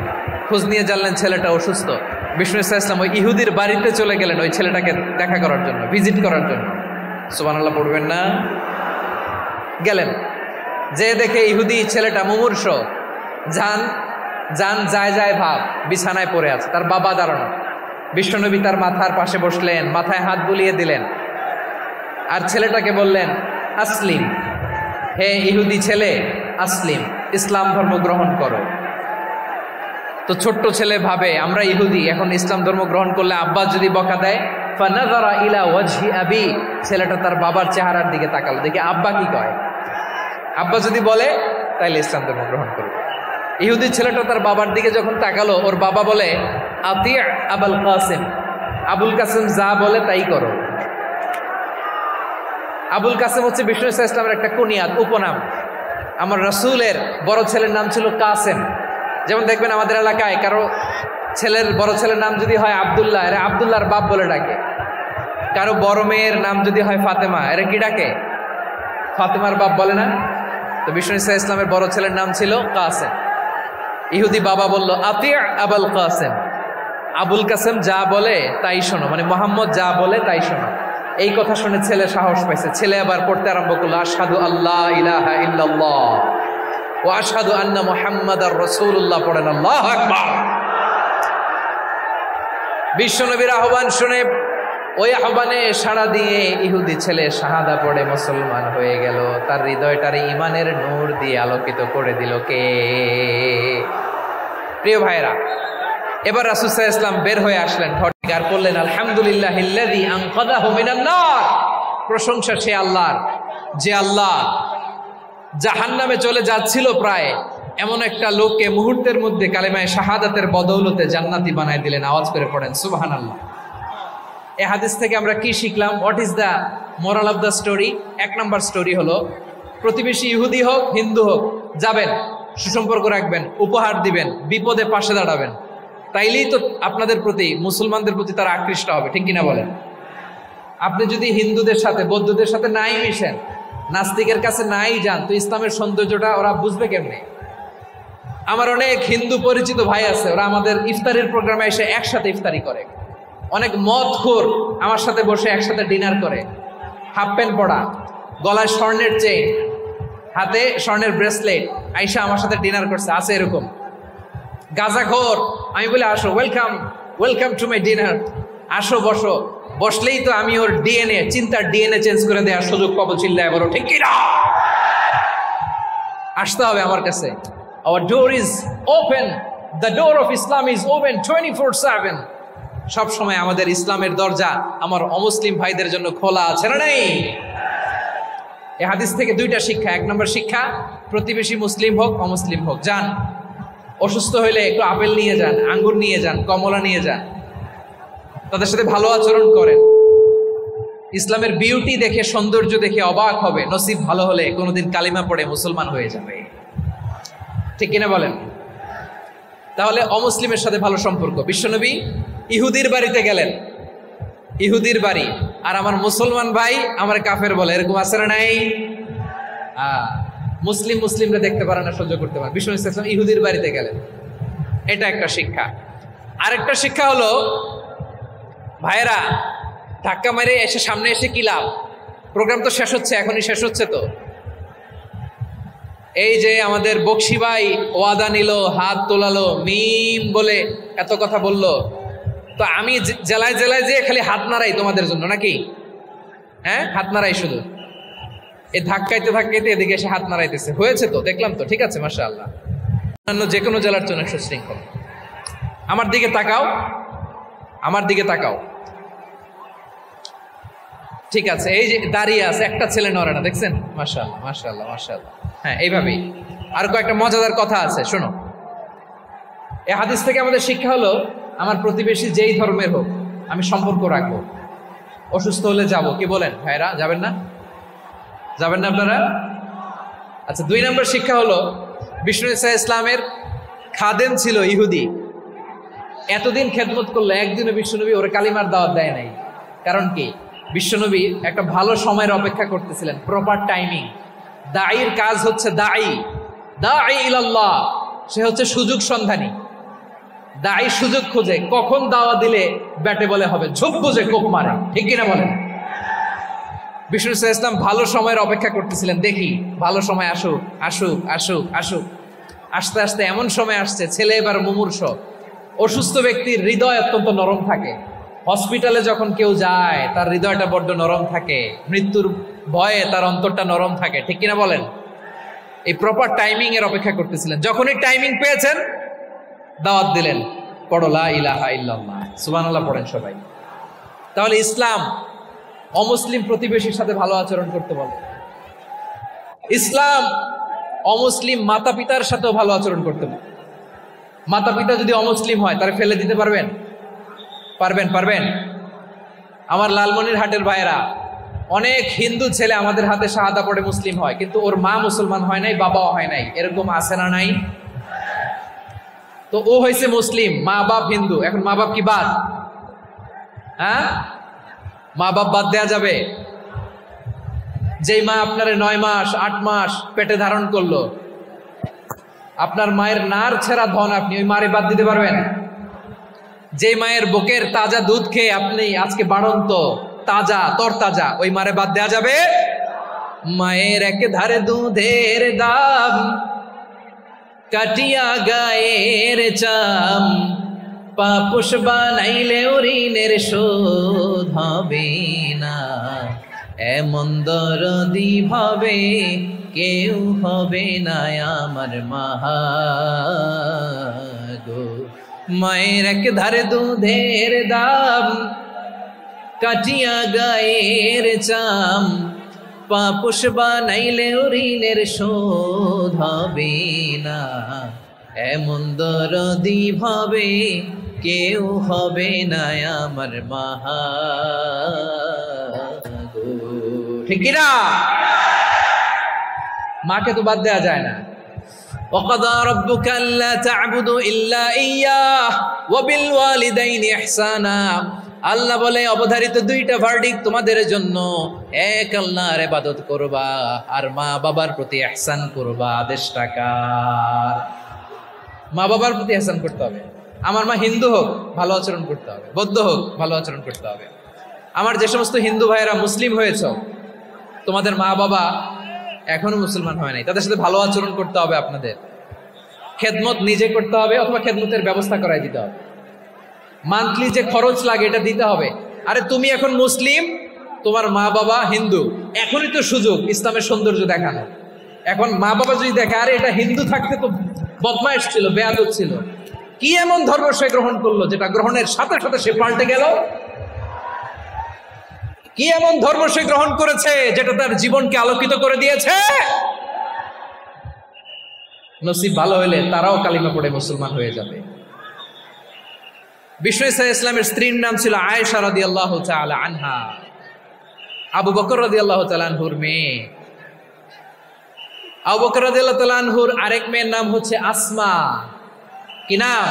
খোঁজ নিয়ে জানলেন ছেলেটা অসুস্থ। বিষ্ণু ইসা ইসলাম ওই ইহুদির বাড়িতে চলে গেলেন ওই ছেলেটাকে দেখা করার জন্য, ভিজিট করার জন্য। সুবহানাল্লাহ পড়বেন না? গেলেন, যে দেখে ইহুদি ছেলেটা মুমূর্ষ, যান যান যায় যায় ভাব, বিছানায় পড়ে আছে, তার বাবা দাঁড়ানো। বিষ্ণুনবী তার মাথার পাশে বসলেন, মাথায় হাত বুলিয়ে দিলেন, আর ছেলেটাকে বললেন আসলিম, হে ইহুদি ছেলে আসলিম, ইসলাম ধর্ম গ্রহণ করো। তো ছোট্ট ছেলে ভাবে আমরা ইহুদি, এখন ইসলাম ধর্ম গ্রহণ করলে আব্বা যদি বকা দেয়, ফানাযারা ইলা ওয়াজহি আবি, ছেলেটা তার বাবার চেহারার দিকে তাকালো, দেখি আব্বা কি কয়। আব্বা যদি বলে তাইলে ইসলাম ধর্ম গ্রহণ করবে। ইহুদি ছেলেটা তার বাবার দিকে যখন তাকালো, ওর বাবা বলে আতি আবুল কাসিম, আবুল কাসিম যা বলে তাই করো। আবুল কাসিম হচ্ছে বিষ্ণু ইসা ইসলামের একটা কুনিয়াত, উপনাম। আমার রাসূলের বড় ছেলের নাম ছিল কাসেম। যেমন দেখবেন আমাদের এলাকায় কারো ছেলের বড় ছেলের নাম যদি হয় আব্দুল্লাহ, এরা আব্দুল্লাহর বাপ বলে ডাকে। কারো বড় মেয়ের নাম যদি হয় ফাতেমা, এরা কি ডাকে? ফাতেমার বাপ বলে না? তো বিষ্ণু ইসা ইসলামের বড় ছেলের নাম ছিল কাসেম। ইহুদি বাবা বলল আতি আবুল কাসেম, আবুল কাসেম যা বলে তাই শোনো, মানে মোহাম্মদ যা বলে তাই শোনো। এই কথা শুনে ছেলে সাহস পাইছে, ছেলে আবার পড়তে আরম্ভ করলো আশহাদু আল্লাহ ইলাহা ইল্লাল্লাহ ওয়া আশহাদু আন্না মুহাম্মাদার রাসূলুল্লাহ, পড়েন আল্লাহু আকবার। বিশ্বনবীর আহ্বান শুনে ওই আহ্বানে সাড়া দিয়ে ইহুদি ছেলে শাহাদা পড়ে মুসলমান হয়ে গেল। তার হৃদয়টারে ইমানের নূর দিয়ে আলোকিত করে দিল কে? প্রিয় ভাইরা, এবার রাসূল সাল্লাল্লাহু আলাইহি ওয়াসাল্লাম বের হয়ে আসলেন, আর বললেন আলহামদুলিল্লাহিল্লাযী আনকাযাহু মিনান নার, প্রশংসা সে আল্লাহর যে আল্লাহ জাহান্নামে চলে যাচ্ছিল প্রায় এমন একটা লোককে মুহূর্তের মধ্যে কালেমায়ে শাহাদাতের বদৌলতে জান্নাতি বানায় দিলেন। আওয়াজ করে পড়েন সুবহানাল্লাহ। এই হাদিস থেকে আমরা কি শিখলাম? What is the moral of the story? এক নম্বর স্টোরি হলো, প্রতিবেশী ইহুদি হোক হিন্দু হোক, যাবেন, সুসম্পর্ক রাখবেন, উপহার দিবেন, বিপদে পাশে দাঁড়াবেন, তাইলেই তো আপনাদের প্রতি, মুসলমানদের প্রতি তারা আকৃষ্ট হবে, ঠিক কিনা বলেন? আপনি যদি হিন্দুদের সাথে বৌদ্ধদের সাথে নাই মিশেন, নাস্তিকের কাছে নাই যান, তো ইসলামের সৌন্দর্যটা ওরা বুঝবে কেমনে? আমার অনেক হিন্দু পরিচিত ভাই আছে, ওরা আমাদের ইফতারের প্রোগ্রামে এসে একসাথে ইফতারি করে। অনেক মদখোর আমার সাথে বসে একসাথে ডিনার করে, হাফ প্যান্ট পরা, গলায় স্বর্ণের চেইন, হাতে স্বর্ণের ব্রেসলেট, আইসা আমার সাথে ডিনার করছে, আছে এরকম। গাঁজাখোর, আমি বলি আসো, welcome welcome to my dinner, আসো বসো, বসলেই তো আমি ওর ডিএনএ, চিন্তার ডিএনএ চেঞ্জ করে দেওয়ার সুযোগ পাবো, চিল্লায় বলো ঠিক কিনা? আসতে হবে আমার কাছে। Our door is open, the door of Islam is open 24/7। সব সময় আমাদের ইসলামের দরজা আমার অমুসলিম ভাইদের জন্য খোলা আছে না নেই? এই হাদিস থেকে দুইটা শিক্ষা। এক নম্বর শিক্ষা, প্রতিবেশী মুসলিম হোক অমুসলিম হোক, যান, অসুস্থ হইলে একটু আপেল নিয়ে যান, আঙ্গুর নিয়ে যান, কমলা নিয়ে যান, তাদের সাথে ভালো আচরণ করেন। ইসলামের বিউটি দেখে, সৌন্দর্য দেখে অবাক হবে, নসিব ভালো হলে কোনোদিন কালিমা পড়ে মুসলমান হয়ে যাবে, ঠিক কিনা বলেন? তাহলে অমুসলিমের সাথে ভালো সম্পর্ক। বিশ্বনবী ইহুদির বাড়িতে গেলেন, ইহুদির বাড়ি, আর আমার মুসলমান ভাই আমার কাফের বলে, এরকম আছে না নাই? মুসলিম মুসলিমরা দেখতে পারে না, সহ্য করতে পারে। বিশ্বনবী সাল্লাল্লাহু আলাইহি ওয়াসাল্লাম ইহুদির বাড়িতে গেলেন, এটা একটা শিক্ষা। আরেকটা শিক্ষা হলো, ভাইয়েরা ধাক্কা মেরে এসে সামনে এসে কি লাভ? প্রোগ্রাম তো শেষ হচ্ছে, এখনই শেষ হচ্ছে, তো এই যে আমাদের বকশি ভাই ওয়াদা নিল, হাত তোলালো, মিম বলে এত কথা বললো, তো আমি জেলায় জেলায় যে খালি হাত নাড়াই তোমাদের জন্য নাকি? হ্যাঁ, হাত নাড়াই শুধু, এই ধাক্কাইতে ধাক্কাইতে এদিকে এসে হাত নাড়াইতেছে। হয়েছে তো, দেখলাম তো, ঠিক আছে, মাশাআল্লাহ। অন্য যে কোনো জেলার জন্য সুশৃঙ্খল। আমার দিকে তাকাও, আমার দিকে তাকাও, ঠিক আছে। এই যে দাঁড়িয়ে আছে, একটা ছেলে নড়ে না, দেখছেন? মাশাআল্লাহ, মাশাআল্লাহ, মাশাআল্লাহ। হ্যাঁ, এইভাবেই। আর কয়েকটা মজাদার কথা আছে, শোনো। এই হাদিস থেকে আমাদের শিক্ষা হলো, আমার প্রতিবেশী যেই ধর্মের হোক আমি সম্পর্ক রাখবো। অসুস্থ হলে যাব, কি বলেন ভাইরা? যাবেন না? যাবেন না আপনারা? আচ্ছা, 2 নম্বর শিক্ষা হলো, বিষ্ণু ঈসা ইসলামের খাদেম ছিল ইহুদি। এতদিন খেদমত করলো, একদিনও বিশ্বনবী ওরে কালিমার দাওয়াত দেয় নাই। কারণ কি? বিশ্বনবী একটা ভালো সময়ের অপেক্ষা করতেছিলেন, প্রপার টাইমিং। দাঈর কাজ হচ্ছে দাঈ ইলাল্লাহ, সে হচ্ছে সুযোগ সন্ধানী। দাঈ সুযোগ খোঁজে, কখন দাওয়া দিলে ব্যাটে বলে হবে, ঝোপ বুঝে কোপ মারে, ঠিক কিনা বলেন? বিষ্ণু ঈসা ইসলাম ভালো সময়ের অপেক্ষা করতেছিলেন, দেখি ভালো সময় আসুক আসুক আসুক আসুক। আস্তে আস্তে এমন সময় আসছে, ছেলে এবার মুমূর্ষ। অসুস্থ ব্যক্তির হৃদয় অত্যন্ত নরম থাকে। হসপিটালে যখন কেউ যায় তার হৃদয়টা বড্ড নরম থাকে, মৃত্যুর ভয়ে তার অন্তরটা নরম থাকে, ঠিক কিনা বলেন? এই প্রপার টাইমিং এর অপেক্ষা করতেছিলেন। যখনই টাইমিং পেয়েছেন, দাওয়াত দিলেন, পড়ো লা ইলাহা ইল্লাল্লাহ, সুবহানাল্লাহ পড়েন সবাই। তাহলে ইসলাম অমুসলিম প্রতিবেশীর সাথে ভালো আচরণ করতে বলে। ইসলাম অমুসলিম মাতা পিতার সাথেও ভালো আচরণ করতে বলে। মাতা পিতা যদি অমুসলিম হয়, তারা ফেলে দিতে পারবেন? পারবেন? আমার লালমনিরহাটের ভাইয়েরা, অনেক হিন্দু ছেলে আমাদের হাতে শাহাদা পড়ে মুসলিম হয়, কিন্তু ওর মা মুসলমান হয় নাই, বাবাও হয় নাই। এরকম আছে না নাই? তো ও হয়েছে মুসলিম, মা বাপ হিন্দু, এখন মা বাপ কি বাদ? হ্যাঁ, মা বাপ বাদ দেয়া যাবে? যেই মা আপনার 9 মাস 8 মাস পেটে ধারণ করলো, আপনার মায়ের নার ছেঁড়া ধন, আপনি ওই মারে বাদ দিতে পারবেন? যে মায়ের বুকের তাজা দুধ খেয়ে আপনি আজকে বাড়ন্ত তাজা তরতাজা, ওই মারে বাদ দেয়া যাবে? মায়ের এক ধারে দুধের দাম, কাটিয়া গায়ের চাম, পাপুষ বানাইলেও ঋণের শোধ হবে না। এমন দরদি ভাবে কেউ হবে না আমার মাহা গো। মায়ের এক ধারে দুধের দাম, কাটিয়া গায়ের চাম, পাপুষ বানাইলেও ঋণের শোধ হবে না। এমন দরদি ভাবে কেউ হবে না আমার মাহা গো, ঠিক কিনা? মাকে তো বাদ দেওয়া যায় না। وَقَضَى رَبُّكَ أَلَّا تَعْبُدُوا إِلَّا إِيَّاهُ وَبِالْوَالِدَيْنِ إِحْسَانًا। আল্লাহ বলে, অবধারিত 2টা ভার্ডিক্ট তোমাদের জন্য, এক আল্লাহর ইবাদত করবা আর মা বাবার প্রতি ইহসান করবা। আদেশটা কার? মা বাবার প্রতি ইহসান করতে হবে। আমার মা হিন্দু হোক, ভালো আচরণ করতে হবে, বৌদ্ধ হোক, ভালো আচরণ করতে হবে। আমার যে সমস্ত হিন্দু ভাইয়েরা মুসলিম হয়েছ, তোমাদের মা বাবা এখনো মুসলমান হয় নাই, তাদের সাথে ভালো আচরণ করতে হবে। আপনাদের খেদমত নিজে করতে হবে, অথবা খেদমতের ব্যবস্থা করাই দিতে হবে। মান্থলি যে খরচ লাগে এটা দিতে হবে। আরে তুমি এখন মুসলিম, তোমার মা বাবা হিন্দু, এখনই তো সুযোগ ইসলামের সৌন্দর্য দেখানো। এখন মা বাবা যদি দেখে, আরে এটা হিন্দু থাকতে তো বদমাইশ ছিল, বেয়াদব ছিল, কি এমন ধর্ম সে গ্রহণ করলো যেটা গ্রহণের সাথে সাথে সে পাল্টে গেল? কি এমন ধর্ম সে গ্রহণ করেছে যেটা তার জীবনকে আলোকিত করে দিয়েছে? নসিব ভালো হইলে তারাও কালিমা পড়ে মুসলমান হয়ে যাবে। বিষ্ণু ঈসা ইসলামের স্ত্রীর নাম ছিল আয়েশা রাদিয়াল্লাহু তাআলা আনহা, আবু বকর রাদিয়াল্লাহু তাআলা আনহুর মেয়ে। আবু বকর রাদিয়াল্লাহু তাআলা আনহুর আরেক মেয়ের নাম হচ্ছে আসমা। কি নাম?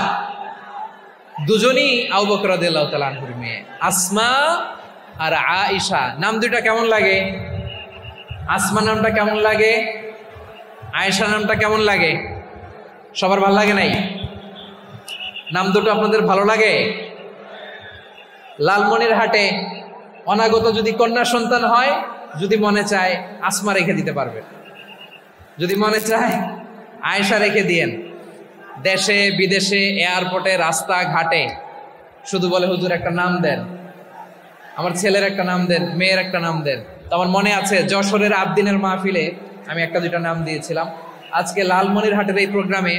দুজনই আবু বকর রাদিয়াল্লাহু তাআলা আনহুর মেয়ে, আসমা আর আয়েশা। নাম দুইটা কেমন লাগে? আসমা নামটা কেমন লাগে? আয়েশা নামটা কেমন লাগে? সবার ভালো লাগে নাই? নাম দুটো আপনাদের ভালো লাগে? লালমনিরহাটে অনাগত যদি কন্যা সন্তান হয়, যদি মনে চায় আসমা রেখে দিতে পারবে। যদি মনে চায় আয়েশা রেখে দিয়েন। দেশে বিদেশে এয়ারপোর্টে রাস্তা ঘাটে শুধু বলে হুজুর একটা নাম দেন, আমার ছেলের একটা নাম দেন, মেয়ের একটা নাম দেন। তো আমার মনে আছে যশোরের আবদিনের মাহফিলে আমি একটা দুটা নাম দিয়েছিলাম। আজকে লালমনিরহাটের এই প্রোগ্রামে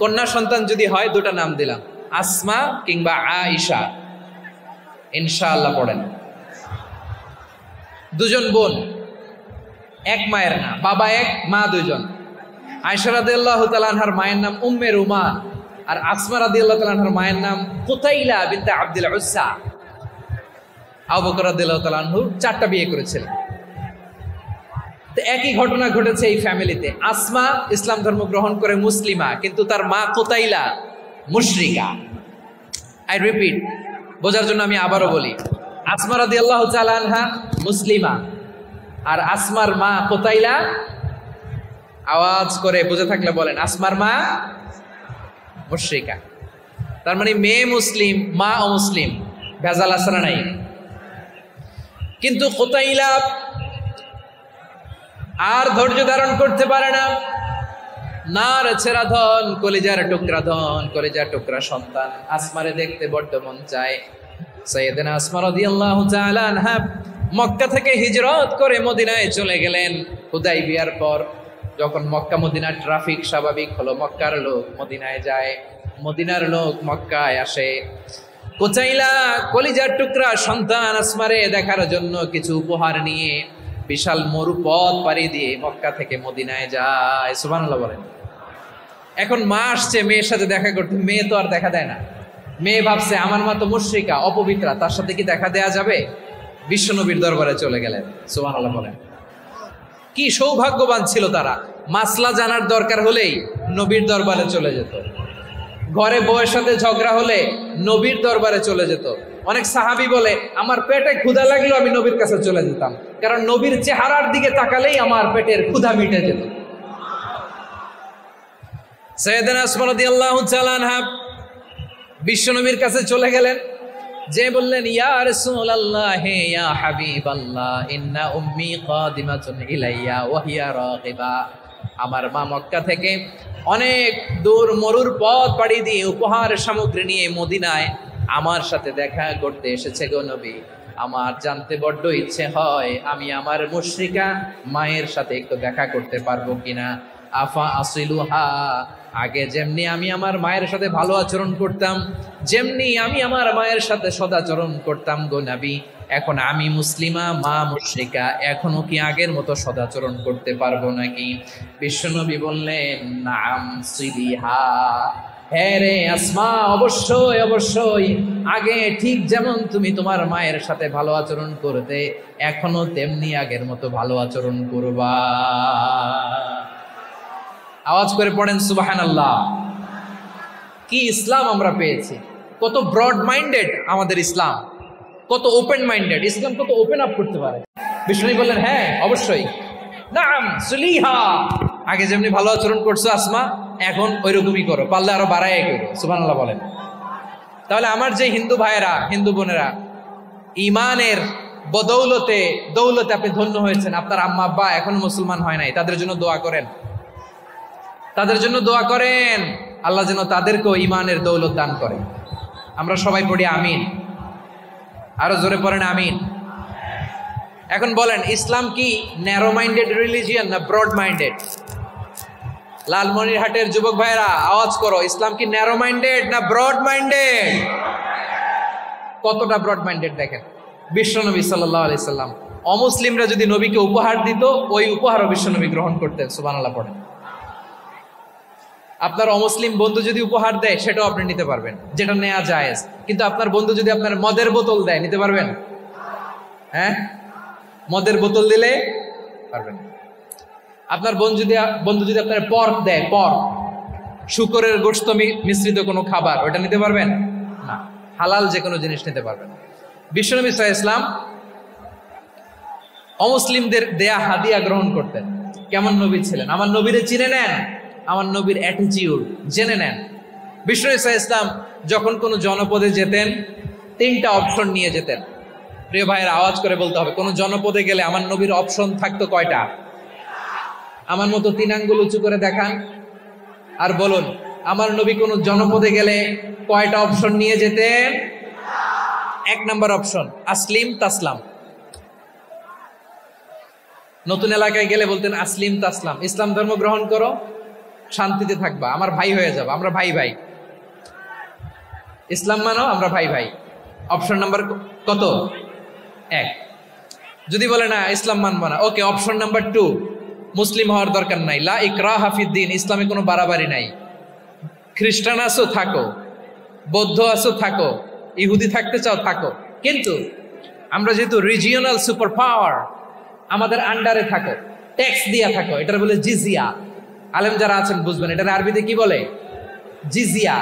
কন্যা সন্তান যদি হয় দুটা নাম দিলাম, আসমা কিংবা আয়েশা। ইনশাআল্লাহ পড়েন। দুজন বোন, এক মায়ের না, বাবা এক মা দুজন। আয়েশা রাদিয়াল্লাহু তাআলা আনহার মায়ের নাম উম্মে রুমান, আর আসমা রাদিয়াল্লাহু তাআলা আনহার মায়ের নাম কুতাইলা বিনতে আব্দুল উজ্জা। আবু বকর রাদিয়াল্লাহু তাআলা আনহু 4টা বিয়ে করেছিলেন। তো একই ঘটনা ঘটেছে এই ফ্যামিলিতে। আসমা ইসলাম ধর্ম গ্রহণ করে মুসলিমা, কিন্তু তার মা কুতাইলা মুশরিকা। আই রিপিট, বোঝার জন্য আমি আবারও বলি, আসমা রাদিয়াল্লাহু তাআলা আনহা মুসলিমা, আর আসমার মা কুতাইলা, আওয়াজ করে বুঝে থাকলে বলেন, আসমার মা মুশরিকা। তার মানে মেয়ে মুসলিম, মা অমুসলিম, ভেজাল আছে না নাই? কিন্তু কুতাইলা আর ধৈর্য ধারণ করতে পারে না। নার ছেড়া ধন, কলিজার টুকরা ধন, কলিজার টুকরা সন্তান। আসমারে দেখতে বড্ড মন চায়। সাইয়েদনা আসমা রাদিয়াল্লাহু তাআলা আনহা মক্কা থেকে হিজরত করে মদিনায় চলে গেলেন হুদাইবিয়ার পর। যখন মক্কা মদিনার ট্রাফিক স্বাভাবিক হলো, মক্কার লোক মদিনায় যায়, মদিনার লোক মক্কায় আসে। কুতাইলা কলিজার টুকরা সন্তান আসমারে দেখার জন্য কিছু উপহার নিয়ে বিশাল মরুপথ পাড়ি দিয়ে মক্কা থেকে মদিনায় যায়। সুবহানাল্লাহ বলেন। এখন মা আসছে মেয়ের সাথে দেখা করতে, মেয়ে তো আর দেখা দেয় না। মেয়ে ভাবছে আমার মা তো মুশরিকা, অপবিত্রা, তার সাথে কি দেখা দেয়া যাবে? বিশ্বনবীর দরবারে চলে গেলেন। সুবহানাল্লাহ বলেন। কি সৌভাগ্যবান ছিল তারা, মাসলা জানার দরকার হলেই নবীর দরবারে চলে যেত। ঘরে বউয়ের সাথে ঝগড়া হলে নবীর দরবারে চলে যেত। অনেক সাহাবী বলে আমার পেটে ক্ষুধা লাগলো আমি নবীর কাছে চলে যেতাম, কারণ নবীর চেহারার দিকে তাকালেই আমার পেটের ক্ষুধা মিটে যেত। সাইয়েদনা আসমা রাদিয়াল্লাহু তাআলা আনহা বিশ্বনবীর কাছে চলে গেলেন, যে বললেন ইয়া রাসূলুল্লাহ ইয়া হাবিবাল্লাহ ইন্না উম্মি কাদিমাতুন ইলাইয়া ওয়া হিয়া রাগিবা। আমার মা মক্কা থেকে অনেক দূর মরুর পথ পাড়ি দিয়ে উপহার সামগ্রী নিয়ে মদিনায় আমার সাথে দেখা করতে এসেছে গো নবী। আমার জানতে বড্ড ইচ্ছে হয় আমি আমার মুশরিকা মায়ের সাথে একটু দেখা করতে পারবো কিনা। আফা আসিলুহা, আগে যেমনি আমি আমার মায়ের সাথে ভালো আচরণ করতাম, যেমনি আমি আমার মায়ের সাথে সদাচরণ করতাম গো নবী, এখন আমি মুসলিমা মা মুশরিকা, এখনো কি আগের মতো সদাচরণ করতে পারবো নাকি? বিশ্বনবী বললেন নাম সিলিহা, হ্যাঁ রে আসমা, অবশ্যই অবশ্যই, আগে ঠিক যেমন তুমি তোমার মায়ের সাথে ভালো আচরণ করতে এখনো তেমনি আগের মতো ভালো আচরণ করবা। আওয়াজ করে পড়েন সুবহানাল্লাহ। কি ইসলাম আমরা পেয়েছি, কত ব্রড মাইন্ডেড আমাদের ইসলাম, কত ওপেন মাইন্ডেড ইসলাম, কত ওপেন আপ করতে পারে। বিষ্ণু বললেন হ্যাঁ অবশ্যই, নাম সুলিহা, আগে যেমনি ভালো আচরণ করছো আসমা এখন ওইরকমই করো, পারলে আরো বাড়াই করো। সুবহানাল্লাহ বলেন। তাহলে আমার যে হিন্দু ভাইয়েরা, হিন্দু বোনেরা ইমানের বদৌলতে দৌলতে আপনি ধন্য হয়েছেন, আপনার আম্মা আব্বা এখন মুসলমান হয় নাই, তাদের জন্য দোয়া করেন, তাদের জন্য দোয়া করেন, আল্লাহ যেন তাদেরকেও ইমানের দৌলত দান করে। আমরা সবাই পড়ি আমিন, আরো জোরে পড়েন আমিন। এখন বলেন ইসলাম কি ন্যারো মাইন্ডেড রিলিজিয়ান না ব্রড মাইন্ডেড? লালমনিরহাটের যুবক ভাইরা আওয়াজ করো, ইসলাম কি ন্যারো মাইন্ডেড না ব্রড মাইন্ডেড? কতটা ব্রড মাইন্ডেড দেখেন। বিশ্বনবী সাল্লাল্লাহু আলাইহি সাল্লাম অমুসলিমরা যদি নবীকে উপহার দিত, ওই উপহারও বিশ্বনবী গ্রহণ করতেন। সুবহানাল্লাহ পড়েন। আপনার অমুসলিম বন্ধু যদি উপহার দেয় সেটাও আপনি নিতে পারবেন, যেটা নেওয়া জায়েজ। কিন্তু আপনার বন্ধু যদি আপনার মদের বোতল দেয়, নিতে পারবেন? হ্যাঁ, মদের বোতল দিলে পারবেন। আপনার বন্ধু যদি আপনার পর্ক দেয়, পর্ক, শুকরের গোশত মিশ্রিত কোনো খাবার, ওটা নিতে পারবেন না। হালাল যে কোনো জিনিস নিতে পারবেন। বিশ্বনবী সাল্লাল্লাহু আলাইহি ওয়াসাল্লাম অমুসলিমদের দেয়া হাদিয়া গ্রহণ করতেন। কেমন নবী ছিলেন, আমার নবীরে চিনে নেন, আমার নবীর অ্যাটিটিউড জেনে নেন। বিশ্বনবী সাল্লাল্লাহু আলাইহি ওয়াসাল্লাম যখন কোনো জনপদে যেতেন 3টা অপশন নিয়ে যেতেন। প্রিয় ভাইয়ের আওয়াজ করে বলতে হবে, কোন জনপদে গেলে আমার নবীর অপশন থাকতো কয়টা? আমার মতো 3 আঙ্গুল উঁচু করে দেখান আর বলুন আমার নবী কোন জনপদে গেলে কয়টা অপশন নিয়ে যেতেন? 1 নাম্বার অপশন আসলিম তাসলাম। নতুন এলাকায় গেলে বলতেন আসলিম তাসলাম, ইসলাম ধর্ম গ্রহণ করো, শান্তিতে থাকবা, আমার ভাই হয়ে যাবো, আমরা ভাই ভাই, ইসলাম মানো, আমরা ভাই ভাই। অপশন নাম্বার কত? 1। যদি বলে না ইসলাম মানবো না, ওকে, অপশন নাম্বার 2, মুসলিম হওয়ার দরকার নাই, লা ইকরাহা ফিদ্দিন, ইসলামে কোনো বাড়াবাড়ি নাই, খ্রিস্টান আছো থাকো, বৌদ্ধ আছো থাকো, ইহুদি থাকতে চাও থাকো, কিন্তু আমরা যেহেতু রিজিওনাল সুপার পাওয়ার, আমাদের আন্ডারে থাকো, ট্যাক্স দিয়া থাকো, এটার বলে জিজিয়া। আলেম যারা আছেন বুঝবেন এটার আরবিতে কি বলে, জিজিয়া।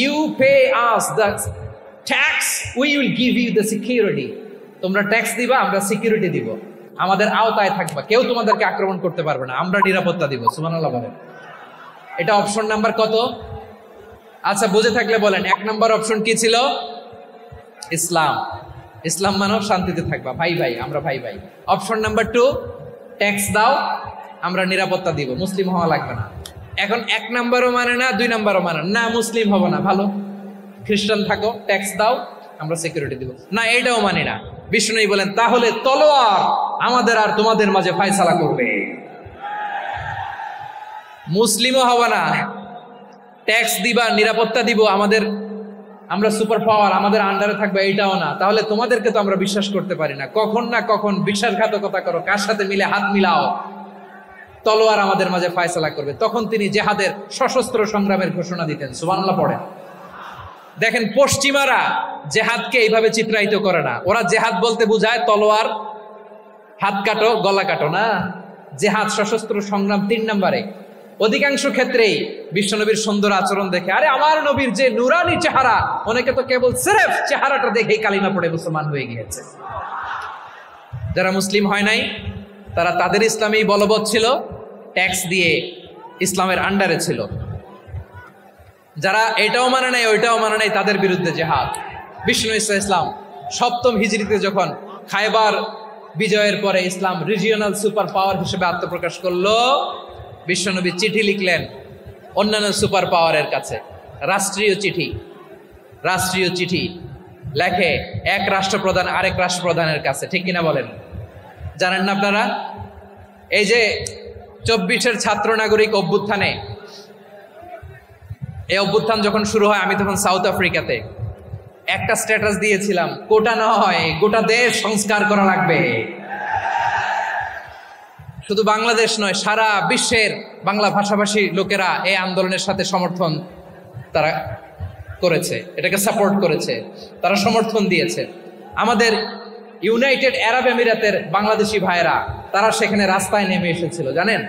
You pay us the tax, we will give you the security. তোমরা ট্যাক্স দিবা, আমরা সিকিউরিটি দিব, আমাদের আওতায় থাকবা, কেউ তোমাদেরকে আক্রমণ করতে পারবে না, আমরা নিরাপত্তা দিব। সুবহানাল্লাহ বলেন। এটা অপশন নাম্বার কত? আচ্ছা বুঝে থাকলে বলেন 1 নাম্বার অপশন কি ছিল? ইসলাম, ইসলাম মানো, শান্তিতে থাকবা, ভাই ভাই, আমরা ভাই ভাই। অপশন নাম্বার 2, ট্যাক্স দাও, আমরা নিরাপত্তা দিব, মুসলিম হওয়া লাগবে না। এখন 1 নাম্বারও মানে না, 2 নাম্বারও মানে না, মুসলিম হবো না, ভালো, খ্রিস্টান থাকো, ট্যাক্স দাও, আমরা সিকিউরিটি দিব না, এটাও মানি না। বিষ্ণু বলেন তাহলে তলোয়ার আমাদের আর তোমাদের মাঝে ফয়সালা করবে, মুসলিমও হবো না, ট্যাক্স দিবা, নিরাপত্তা দিব, আমাদের, আমরা সুপার পাওয়ার, আমাদের আন্ডারে থাকবে, এইটাও না। তাহলে তোমাদেরকে তো আমরা বিশ্বাস করতে পারি না, কখন না কখন বিশ্বাসঘাতকতা করো, কার সাথে মিলে হাত মিলাও, তলোয়ার আমাদের মাঝে ফয়সালা করবে। তখন তিনি জেহাদের সশস্ত্র সংগ্রামের ঘোষণা দিতেন। সুবহানাল্লাহ পড়েন। দেখেন পশ্চিমারা জেহাদকে এইভাবে চিত্রায়িত করে না, ওরা জেহাদ বলতে বুঝায় তলোয়ার, হাত কাটো, গলা কাটো, না, জেহাদ সশস্ত্র সংগ্রাম 3 নম্বরে। অধিকাংশ ক্ষেত্রেই বিশ্বনবীর সুন্দর আচরণ দেখে, আরে আমার নবীর যে নুরানি চেহারা, অনেকে তো কেবল সিরেফ চেহারাটা দেখেই কালিমা পড়ে মুসলমান হয়ে গিয়েছে। যারা মুসলিম হয় নাই তারা তাদের ইসলামেই বলবৎ ছিল, ট্যাক্স দিয়ে ইসলামের আন্ডারে ছিল। যারা এটাও মানে নাই ওইটাও মানে নাই, তাদের বিরুদ্ধে জেহাদ। বিষ্ণু ইসলাম 7ম হিজরিতে যখন খায়বার বিজয়ের পরে ইসলাম রিজিওনাল সুপার পাওয়ার হিসেবে আত্মপ্রকাশ করলো, বিশ্বনবী চিঠি লিখলেন অন্যান্য সুপার পাওয়ারের কাছে, রাষ্ট্রীয় চিঠি লেখে এক রাষ্ট্রপ্রধান আরেক রাষ্ট্রপ্রধানের কাছে, ঠিক কিনা বলেন? জানেন না আপনারা, এই যে 24-এর ছাত্র নাগরিক অভ্যুত্থানে, এই অভ্যুত্থান যখন শুরু হয়, আমি তখন সাউথ আফ্রিকাতে, একটা স্ট্যাটাস দিয়েছিলাম, কোটা না হয় গোটা দেশ সংস্কার করা লাগবে। শুধু বাংলাদেশ নয়, সারা বিশ্বের বাংলা ভাষাভাষী লোকেরা এই আন্দোলনের সাথে সমর্থন তারা করেছে, এটাকে সাপোর্ট করেছে, তারা সমর্থন দিয়েছে। আমাদের ইউনাইটেড আরব আমিরাতের বাংলাদেশি ভাইরা, তারা সেখানে রাস্তায় নেমে এসেছিল, জানেন?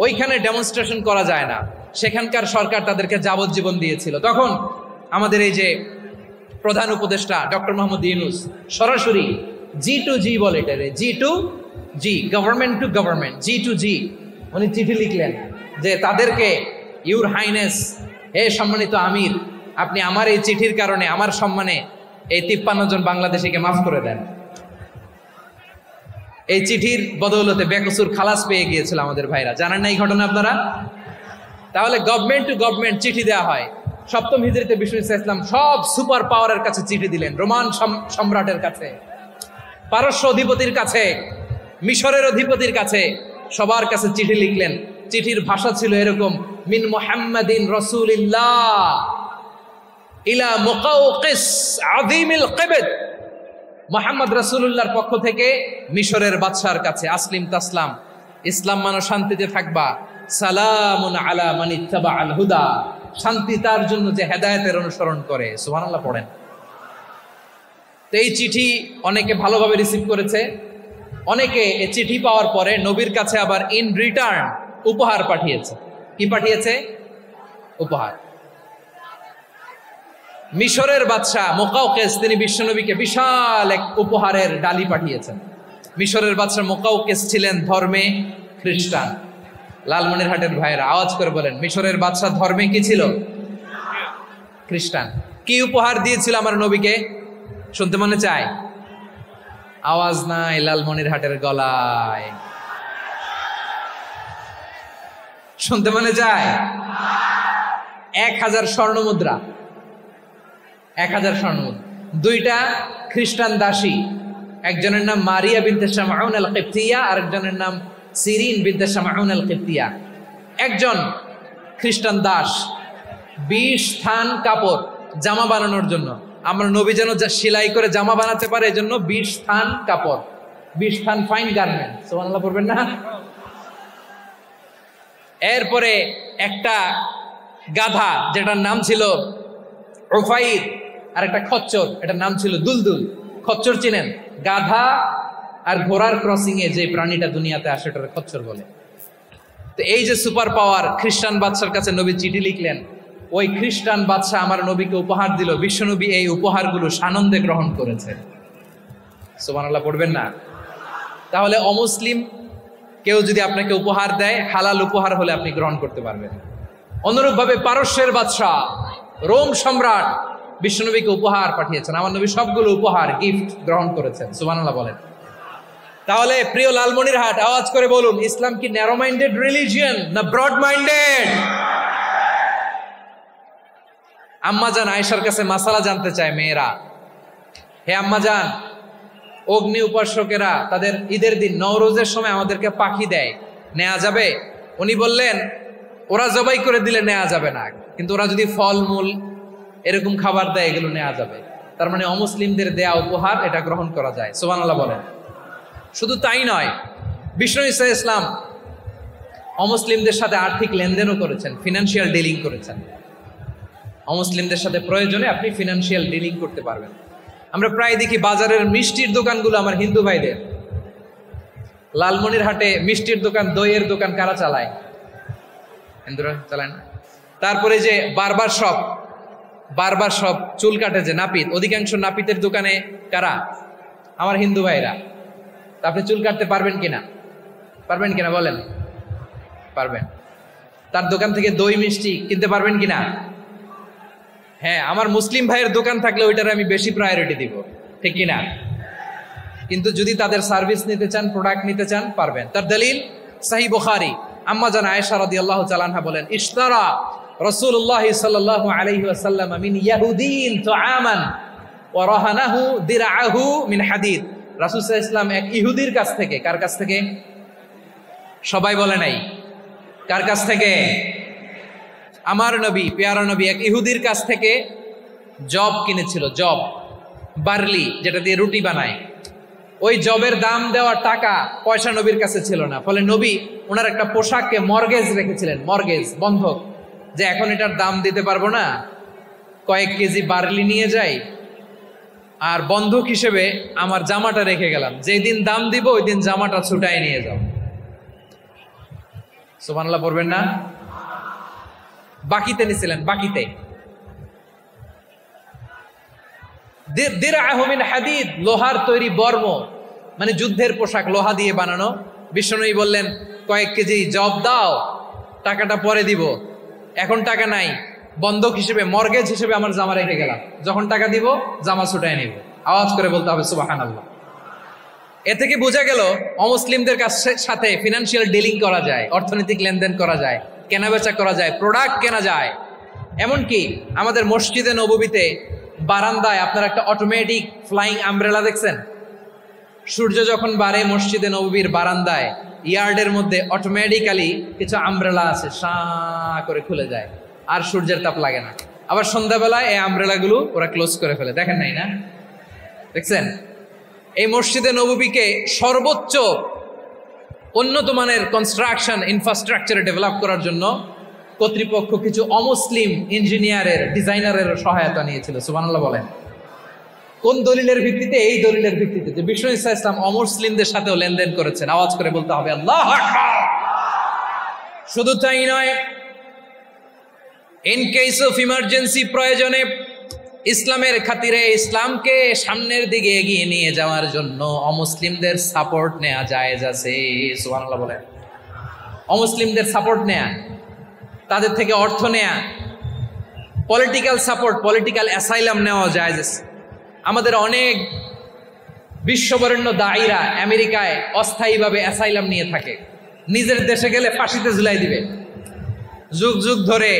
ওইখানে ডেমনস্ট্রেশন করা যায় না, সেখানকার সরকার তাদেরকে যাবজ্জীবন দিয়েছিল। তখন আমাদের এই যে প্রধান উপদেষ্টা ডক্টর মোহাম্মদ ইউনূস সরাসরি G2G বলে, এটারে G2G, government to government, G2G, উনি চিঠি লিখলেন যে তাদেরকে, ইউর হাইনেস, হে সম্মানিত আমির, আপনি আমার এই চিঠির কারণে আমার সম্মানে এই 53 জন বাংলাদেশিকে মাফ করে দেন। এই চিঠির বদৌলতে বেকসুর খালাস পেয়ে গিয়েছিল আমাদের ভাইরা, জানেন না এই ঘটনা আপনারা? তাহলে গভর্নমেন্ট টু গভর্নমেন্ট চিঠি দেওয়া হয়। 7ম হিজরিতে বিষ্ণু ইসলাম সব সুপার পাওয়ারের কাছে চিঠি দিলেন, রোমান সম্রাটের কাছে, পারস্য অধিপতির কাছে, মিশরের অধিপতির কাছে, সবার কাছে চিঠি লিখলেন। চিঠির ভাষা ছিল এরকম, মিন মুহাম্মাদিন রাসূলিল্লাহ ইলা মুকাওকিস আযীমিল কিবত, মুহাম্মদ রাসূলুল্লাহর পক্ষ থেকে মিশরের বাদশার কাছে, আসলিম তাসলাম, ইসলাম মানো, শান্তিতে থাকবা, সালামুন আলা মান ইত্তাবাআল হুদা, শান্তি তার জন্য যে হেদায়েতের অনুসরণ করে। সুবহানাল্লাহ পড়েন। তো এই চিঠি অনেকে ভালোভাবে রিসিভ করেছে, অনেকে এই চিঠি পাওয়ার পরে নবীর কাছে আবার ইন রিটার্ন উপহার পাঠিয়েছে। কি পাঠিয়েছে? উপহার। মিশরের বাদশাহ মুকাওকিস, তিনি বিশ্বনবীকে বিশাল এক উপহারের ডালি পাঠিয়েছেন। মিশরের বাদশাহ মুকাওকিস ছিলেন ধর্মে খ্রিস্টান। লালমনিরহাটের ভাইয়েরা আওয়াজ করে বলেন, মিশরের বাদশাহ ধর্মে কি ছিল? খ্রিস্টান। কি উপহার দিয়েছিল আমার নবীকে? শুনতে মনে চায়? আওয়াজ নাই লালমনিরহাটের গলায়। শুনতে মনে যায়? 1000 স্বর্ণ মুদ্রা, 1000 স্বর্ণ মুদ্রা। 2টা খ্রিস্টান দাসী, একজনের নাম মারিয়া বিনতে শামউন আল কিবতিয়া, আরেকজনের নাম সিরিন বিনতে শামউন আল কিবতিয়া। একজন খ্রিস্টান দাস 20 থান কাপড় জামা বানানোর জন্য, আমরা নবী যেন সেলাই করে জামা বানাতে পারে এজন্য 20 থান কাপড়, 20 থান ফাইন গার্মেন্ট, সুবহানাল্লাহ পড়বেন না? এরপরে একটা গাধা যেটার নাম ছিল উফাইর, আর একটা খচ্চর, এটার নাম ছিল দুলদুল। খচ্চর চিনেন? গাধা আর ঘোড়ার ক্রসিং এ যে প্রাণীটা দুনিয়াতে আসে ওটার খচ্চর বলে। তো এই যে সুপার পাওয়ার, খ্রিস্টান বাদশার কাছে নবী চিঠি লিখলেন, ওই খ্রিস্টান বাদশা আমার নবীকে উপহার দিল, বিশ্বনবী এই উপহারগুলো সানন্দে গ্রহণ করেছে। সুবহানাল্লাহ পড়বেন না? তাহলে অমুসলিম কেউ যদি আপনাকে উপহার দেয়, হালাল উপহার হলে আপনি গ্রহণ করতে পারবেন। অনুরূপভাবে পারস্যের বাদশাহ, রোম সম্রাট বিশ্বনবীকে উপহার পাঠিয়েছেন, আমার নবী সবগুলো উপহার গিফট গ্রহণ করেছেন। সুবহানাল্লাহ বলেন। তাহলে প্রিয় লালমনিরহাট, আওয়াজ করে বলুন, ইসলাম কি ন্যারো মাইন্ডেড রিলিজিয়ন না ব্রড মাইন্ডেড? আম্মাজান আয়েশার কাছে মাসালা জানতে চায় মেয়েরা, হে আম্মাজান, অগ্নি উপাসকেরা তাদের ঈদের দিন নওরোজের সময় আমাদেরকে পাখি দেয়, নেওয়া যাবে? উনি বললেন, ওরা জবাই করে দিলে নেওয়া যাবে না, কিন্তু ওরা যদি ফলমূল এরকম খাবার দেয় এগুলো নেওয়া যাবে। তার মানে অমুসলিমদের দেয়া উপহার এটা গ্রহণ করা যায়। সুবহানাল্লাহ বলেন। শুধু তাই নয়, বিষ্ণু ঈসা ইসলাম অমুসলিমদের সাথে আর্থিক লেনদেনও করেছেন, ফিনান্সিয়াল ডিলিং করেছেন। অমুসলিমদের সাথে প্রয়োজনে আপনি ফিনান্সিয়াল ডিলিং করতে পারবেন। আমরা প্রায় দেখি বাজারের মিষ্টির দোকানগুলো আমার হিন্দু ভাইদের। লালমনিরহাটে মিষ্টির দোকান, দইয়ের দোকান কারা চালায়? হিন্দুরা চালায় না। তারপরে যে বারবার শপ, চুল কাটে যে নাপিত, অধিকাংশ নাপিতের দোকানে কারা? আমার হিন্দু ভাইরা। তা আপনি চুল কাটতে পারবেন কিনা? পারবেন কিনা বলেন? পারবেন। তার দোকান থেকে দই মিষ্টি কিনতে পারবেন কিনা? হ্যাঁ, আমার মুসলিম ভাইয়ের দোকান থাকলে ওইটার আমি বেশি প্রায়োরিটি দিব, ঠিক কিনা? কিন্তু যদি তাদের সার্ভিস নিতে চান, প্রোডাক্ট নিতে চান, পারবেন। তার দলিল সহিহ বুখারী, আম্মা জান আয়েশা রাদিয়াল্লাহু তাআলা আনহা বলেন, ইশতারা রাসূলুল্লাহ সাল্লাল্লাহু আলাইহি ওয়াসাল্লাম মিন ইয়াহুদিন তুআমান ওয়া রাহানাহু দিরআহু মিন হাদিদ। রাসূল সাল্লাল্লাহু আলাইহি ওয়াসাল্লাম এক ইহুদির কাছ থেকে, কার কাছ থেকে? সবাই বলে নাই কার কাছ থেকে? আমার নবী, পেয়ারা নবী এক ইহুদির কাছ থেকে জব কিনেছিল, জব, বার্লি, যেটা দিয়ে রুটি বানায়। ওই জবের দাম দেওয়ার টাকা পয়সা নবীর কাছে ছিল না, ফলে নবী ওনার একটা পোশাককে মর্গেজ রেখেছিলেন, মর্গেজ, বন্ধক, যে এখন এটার দাম দিতে পারবো না, কয়েক কেজি বার্লি নিয়ে যাই আর বন্ধক হিসেবে আমার জামাটা রেখে গেলাম, যেই দিন দাম দিব ওই দিন জামাটা ছুটাই নিয়ে যাও। সুবহানাল্লাহ পড়বেন না? বাকিতে নিছিলেন, বাকিতে। দিরআহু মিন হাদিদ, লোহার তৈরি বর্ম, মানে যুদ্ধের পোশাক, লোহা দিয়ে বানানো। বিষ্ণুনবী বললেন, কয়েক কেজি জব দাও, টাকাটা পরে দিব, এখন টাকা নাই, বন্ধক হিসেবে, মর্গেজ হিসেবে আমার জামা রেখে গেলাম, যখন টাকা দিব জামা ছুটাই নিব। আওয়াজ করে বলতে হবে সুবহানাল্লাহ। এ থেকে বোঝা গেল অমুসলিমদের সাথে ফিনান্সিয়াল ডিলিং করা যায়, অর্থনৈতিক লেনদেন করা যায়, কেনাবেচা করা যায়, প্রোডাক্ট কেনা যায়। এমনকি আমাদের মসজিদে নববীতে বারান্দায় আপনার একটা অটোমেটিক ফ্লাইং আমব্রেলা দেখছেন? সূর্য যখন বাড়ে মসজিদে নববীর বারান্দায় ইয়ার্ডের মধ্যে অটোমেটিক্যালি কিছু আমব্রেলা আছে, সাঁ করে খুলে যায়, আর সূর্যের তাপ লাগে না। আবার সন্ধ্যাবেলায় এই আমব্রেলাগুলো ওরা ক্লোজ করে ফেলে, দেখেন নাই না? দেখছেন? এই মসজিদে নববীকে সর্বোচ্চ উন্নত মানের কনস্ট্রাকশন ইনফ্রাস্ট্রাকচারে ডেভেলপ করার জন্য কর্তৃপক্ষ কিছু অমুসলিম ইঞ্জিনিয়ারের, ডিজাইনারের সহায়তা নিয়েছিল। সুবহানাল্লাহ বলেন। কোন দলিলের ভিত্তিতে? এই দলিলের ভিত্তিতে যে বিষ্ণু ঈসা ইসলাম অমুসলিমদের সাথেও লেনদেন করেছেন। আওয়াজ করে বলতে হবে আল্লাহু আকবার। শুধু তাই নয়, ইন কেস অফ ইমার্জেন্সি, প্রয়োজনে ইসলামের খাতিরে, ইসলামকে সামনের দিকে এগিয়ে নিয়ে যাওয়ার জন্য অমুসলিমদের সাপোর্ট নেওয়া জায়েজ আছে। সুবহানাল্লাহ বলেন। অমুসলিমদের সাপোর্ট নেয়া, তাদের থেকে অর্থ নেয়া, পলিটিক্যাল সাপোর্ট, পলিটিক্যাল অ্যাসাইলাম নেওয়া জায়েজ আছে। আমাদের অনেক বিশ্ববরেণ্য দায়ীরা আমেরিকায় অস্থায়ীভাবে অ্যাসাইলাম নিয়ে থাকে, নিজের দেশে গেলে ফাঁসিতে ঝুলাই দিবে, যুগ যুগ ধরে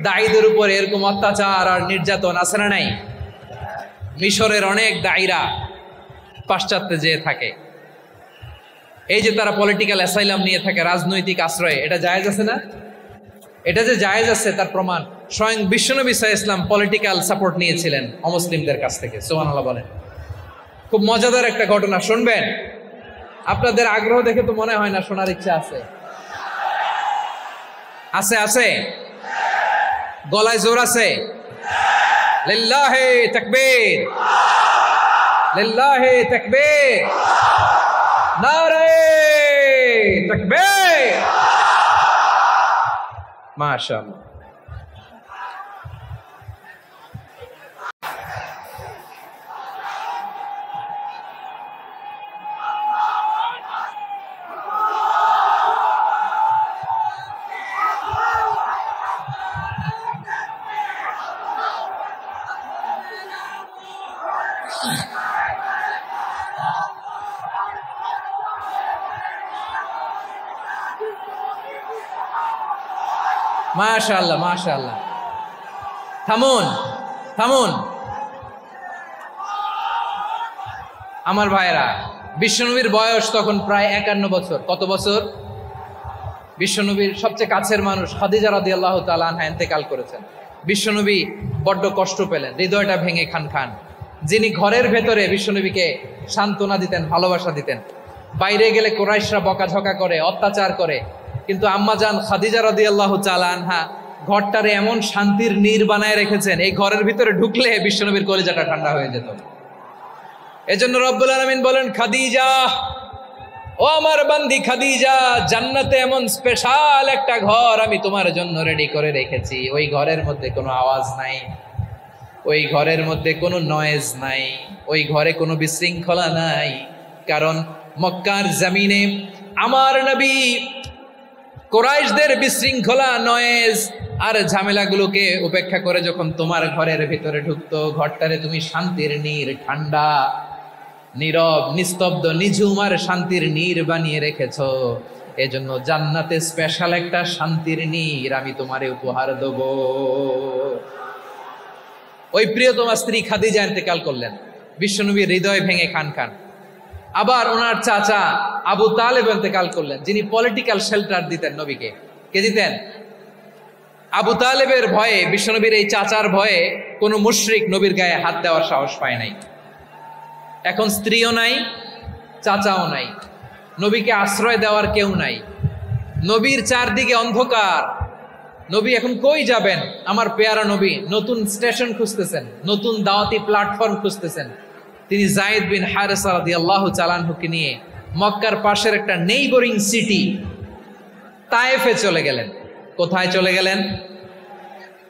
দায়ীদের উপর এরকম অত্যাচার আর নির্যাতন আছে না নাই? মিশরের অনেক দায়ীরা পাশ্চাত্যে যেয়ে থাকে, এই যে তারা পলিটিক্যাল অ্যাসাইলাম নিয়ে থাকে, রাজনৈতিক আশ্রয়, এটা জায়েজ আছে না? এটা যে জায়েজ আছে তার প্রমাণ স্বয়ং বিশ্বনবী সাল্লাল্লাহু আলাইহি ওয়াসাল্লাম পলিটিক্যাল সাপোর্ট নিয়েছিলেন অমুসলিমদের কাছ থেকে। সুবহানাল্লাহ বলেন। খুব মজাদার একটা ঘটনা, শুনবেন? আপনাদের আগ্রহ দেখে তো মনে হয় না শোনার ইচ্ছা আছে। আছে আছে, গলায় জোর আছে। লিল্লাহি তাকবীর, লিল্লাহি তাকবীর, নারে তাকবীর। মাশাআল্লাহ। মাশাআল্লাহ মাশাআল্লাহ। থামুন থামুন আমার ভাইরা। বিশ্বনবীর বয়স তখন প্রায় 51 বছর। কত বছর? বিশ্বনবীর সবচেয়ে কাছের মানুষ খাদিজা রাদিয়াল্লাহু তাআলা আনহা ইন্তেকাল করেছেন। বিশ্বনবী বড্ড কষ্ট পেলেন, হৃদয়টা ভেঙে খান খান। যিনি ঘরের ভেতরে বিশ্বনবীকে সান্ত্বনা দিতেন, ভালোবাসা দিতেন, বাইরে গেলে কুরাইশরা বকাঝকা করে, অত্যাচার করে, কিন্তু আম্মাজান খাদিজা রাদিয়াল্লাহু তাআলা আনহা ঘরটারে এমন শান্তির নীড় বানায় রেখেছেন, এই ঘরের ভিতরে ঢুকলে বিশ্বনবীর কলিজাটা ঠান্ডা হয়ে যেত। এজন্য রব্বুল আলামিন বলেন, খাদিজা, ও আমার বান্দি খাদিজা, জান্নাতে এমন স্পেশাল একটা ঘর আমি তোমার জন্য রেডি করে রেখেছি। ওই ঘরের মধ্যে কোনো আওয়াজ নাই, ওই ঘরের মধ্যে কোনো নয়েজ নাই, ওই ঘরে কোনো বিশৃঙ্খলা নাই। কারণ মক্কার জমিনে আমার নবী কুরাইশদের বিশৃঙ্খলা, নয়েজ আর ঝামেলাগুলোকে উপেক্ষা করে যখন তোমার ঘরের ভিতরে ঢুকতো, ঘরটারে তুমি শান্তির নীড়, ঠান্ডা, নীরব, নিস্তব্ধ, নিঝুম আর শান্তির নীড় বানিয়ে রেখেছো। এজন্য জান্নাতে স্পেশাল একটা শান্তির নীড় আমি তোমারে উপহার দেব। ওই প্রিয়তমা স্ত্রী খাদিজা ইন্তেকাল করলেন, বিশ্বনবীর হৃদয় ভেঙে খান খান। আবার ওনার চাচা আবু তালেব ইন্তেকাল করলেন, যিনি পলিটিক্যাল শেল্টার দিতেন নবীকে। কে দিতেন? আবু তালেবের ভয়ে, বিশ্বনবীর এই চাচার ভয়ে কোনো মুশরিক নবীর গায়ে হাত দেওয়ার সাহস পায় নাই। এখন স্ত্রীও নাই, চাচাও নাই, নবীকে আশ্রয় দেওয়ার কেউ নাই, নবীর চারদিকে অন্ধকার। নবী এখন কই যাবেন? আমার পেয়ারা নবী নতুন স্টেশন খুঁজতেছেন, নতুন দাওয়াতি প্ল্যাটফর্ম খুঁজতেছেন। তিনি যায়েদ বিন হারেসা রাদিয়াল্লাহু তাআলা আনহুকে নিয়ে মক্কার পাশের একটা নেইবরিং সিটি তায়েফে চলে গেলেন। কোথায় চলে গেলেন?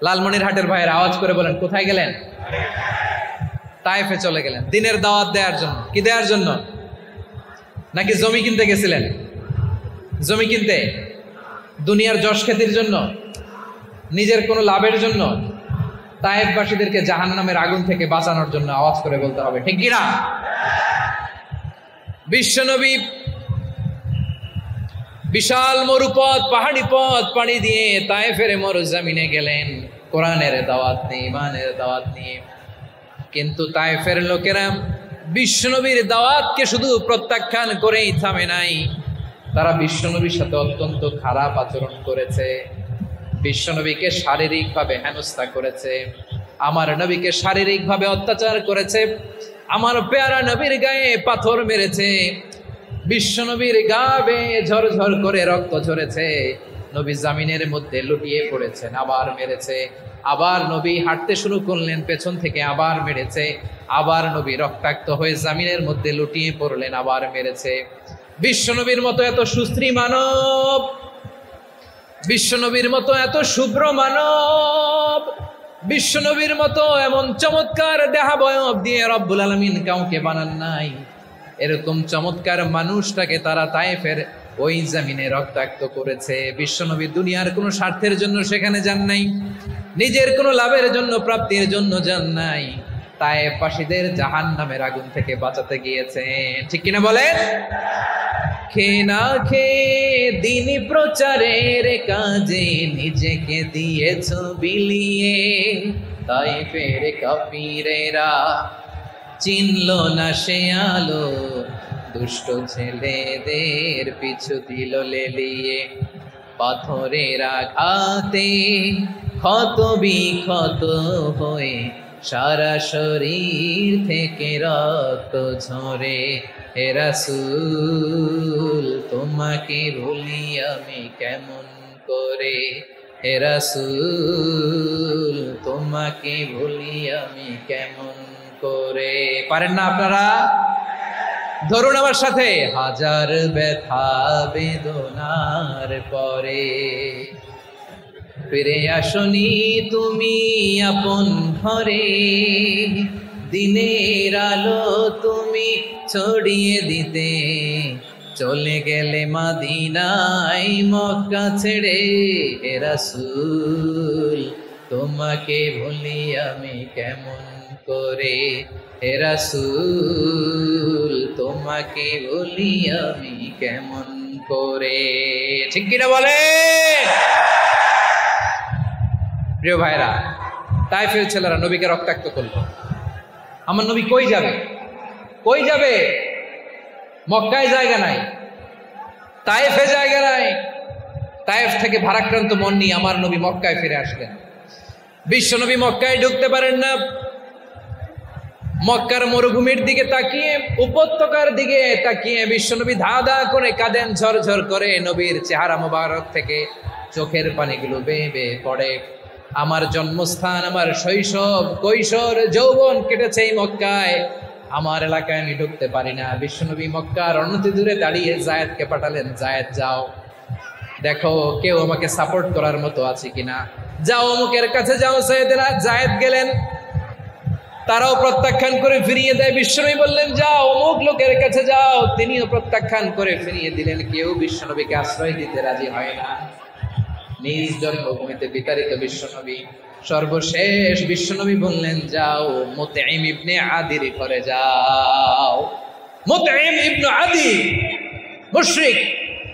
লালমনিরহাটের ভাইয়ের আওয়াজ করে বলেন, কোথায় গেলেন? তায়েফে চলে গেলেন দিনের দাওয়াত দেওয়ার জন্য। কি দেওয়ার জন্য? নাকি জমি কিনতে গেছিলেন? জমি কিনতে, দুনিয়ার যশ খ্যাতির জন্য, নিজের কোনো লাভের জন্য? তায়েফবাসীদেরকে জাহান্নামের আগুন থেকে বাঁচানোর জন্য। আওয়াজ করে বলতে হবে, ঠিক কি না? বিশ্বনবী বিশাল মরুপথ, পাহাড়ি পথ পাড়ি দিয়ে তায়েফের মরুজমিনে গেলেন কোরআনের দাওয়াত নিয়ে, ইমানের দাওয়াত নিয়ে। কিন্তু তায়েফের লোকেরা বিশ্বনবীর দাওয়াতকে শুধু প্রত্যাখ্যান করেই থামে নাই, তারা বিশ্বনবীর সাথে অত্যন্ত খারাপ আচরণ করেছে। বিশ্বনবীকে শারীরিকভাবে হেনস্থা করেছে, আমার নবীকে শারীরিকভাবে অত্যাচার করেছে, আমার পেয়ারা নবীর গায়ে পাথর মেরেছে, বিশ্বনবীর গা বেয়ে ঝরঝর করে রক্ত ঝরেছে, নবী জামিনের মধ্যে লুটিয়ে পড়েছেন, আবার মেরেছে, আবার নবী হাঁটতে শুরু করলেন, পেছন থেকে আবার মেরেছে, আবার নবী রক্তাক্ত হয়ে জামিনের মধ্যে লুটিয়ে পড়লেন, আবার মেরেছে। বিশ্বনবীর মতো এত সুস্ত্রী মানব, বিশ্বনবীর মতো এত শুভ্র মানব, বিশ্বনবীর মতো এমন চমৎকার দেহাবয়ব দিয়ে রব্বুল আলামিন কাউকে বানান নাই। এরকম চমৎকার মানুষটাকে তারা তায়েফের ওই জমিনে রক্তাক্ত করেছে। বিশ্বনবী দুনিয়ার কোনো স্বার্থের জন্য সেখানে যান নাই, নিজের কোনো লাভের জন্য, প্রাপ্তির জন্য যান নাই, তায়েফবাসীদের জাহান্নামের আগুন থেকে বাঁচাতে গিয়েছে। ঠিক কিনা বলেন? খেয়ে না খেয়ে দিনী প্রচারের কাজে নিজেকে দিয়েছ বিলিয়ে, তাই ফের কাফিরেরা চিনল না সে আলো, দুষ্ট ছেলেদের পিছু দিল লেলিয়ে। পাথরের আঘাতে ক্ষত বিক্ষত হয়ে সারা শরীর থেকে রক্ত ঝরে, হে রাসূল তোমাকে ভুলি আমি কেমন করে, হে রাসূল তোমাকে ভুলি আমি কেমন করে। পারেন না আপনারা? ধরুন আমার সাথে, হাজার ব্যথা বেদনার পরে ফিরে আসনি তুমি আপন ঘরে, দিনের আলো তুমি ছড়িয়ে দিতে, চলে গেলে মদিনায় মক্কা ছেড়ে, হে রাসূল তোমাকে ভুলি আমি কেমন করে, হে রাসূল তোমাকে ভুলি আমি কেমন করে। ঠিক কিনা বলে? প্রিয় ভাইরা, তায়েফের ছেলেরা নবীকে রক্তাক্ত করলো। আমার নবী কই যাবে? কই যাবে? মক্কায় জায়গা নাই, তায়েফে জায়গা নাই। তায়েফ থেকে ভারাক্রান্ত মন নিয়ে আমার নবী মক্কায় ফিরে আসলেন। বিশ্ব নবী মক্কায় ঢুকতে পারেন না। মক্কার মরুভূমির দিকে তাকিয়ে, উপত্যকার দিকে তাকিয়ে বিশ্বনবী ধা ধা করে কাঁদেন, ঝরঝর করে। নবীর চেহারা মোবারক থেকে চোখের পানিগুলো বেয়ে বেয়ে পড়ে। আমার জন্মস্থান, আমার শৈশব, কৈশোর, যৌবন কেটেছে এই মক্কায়, আমার এলাকায় আমি ঢুকতে পারি না। বিশ্বনবী মক্কার অনতি দূরে দাঁড়িয়ে জায়েদকে পাঠালেন, জায়েদ যাও দেখো কেউ আমাকে সাপোর্ট করার মতো আছে কিনা, যাও অমুকের কাছে যাও। জায়েদ গেলেন, তারাও প্রত্যাখ্যান করে ফিরিয়ে দেয়। বিশ্বনবী বললেন যাও অমুক লোকের কাছে যাও, তিনিও প্রত্যাখ্যান করে ফিরিয়ে দিলেন। কেউ বিশ্বনবীকে আশ্রয় দিতে রাজি হয় না। নিজ জন্মভূমিতে বিতাড়িত বিশ্বনবী, সর্বশেষ বিশ্বনবী বললেন যাও মুতঈম ইবনে আদির ঘরে যাও। মুতঈম ইবনে আদি মুশরিক,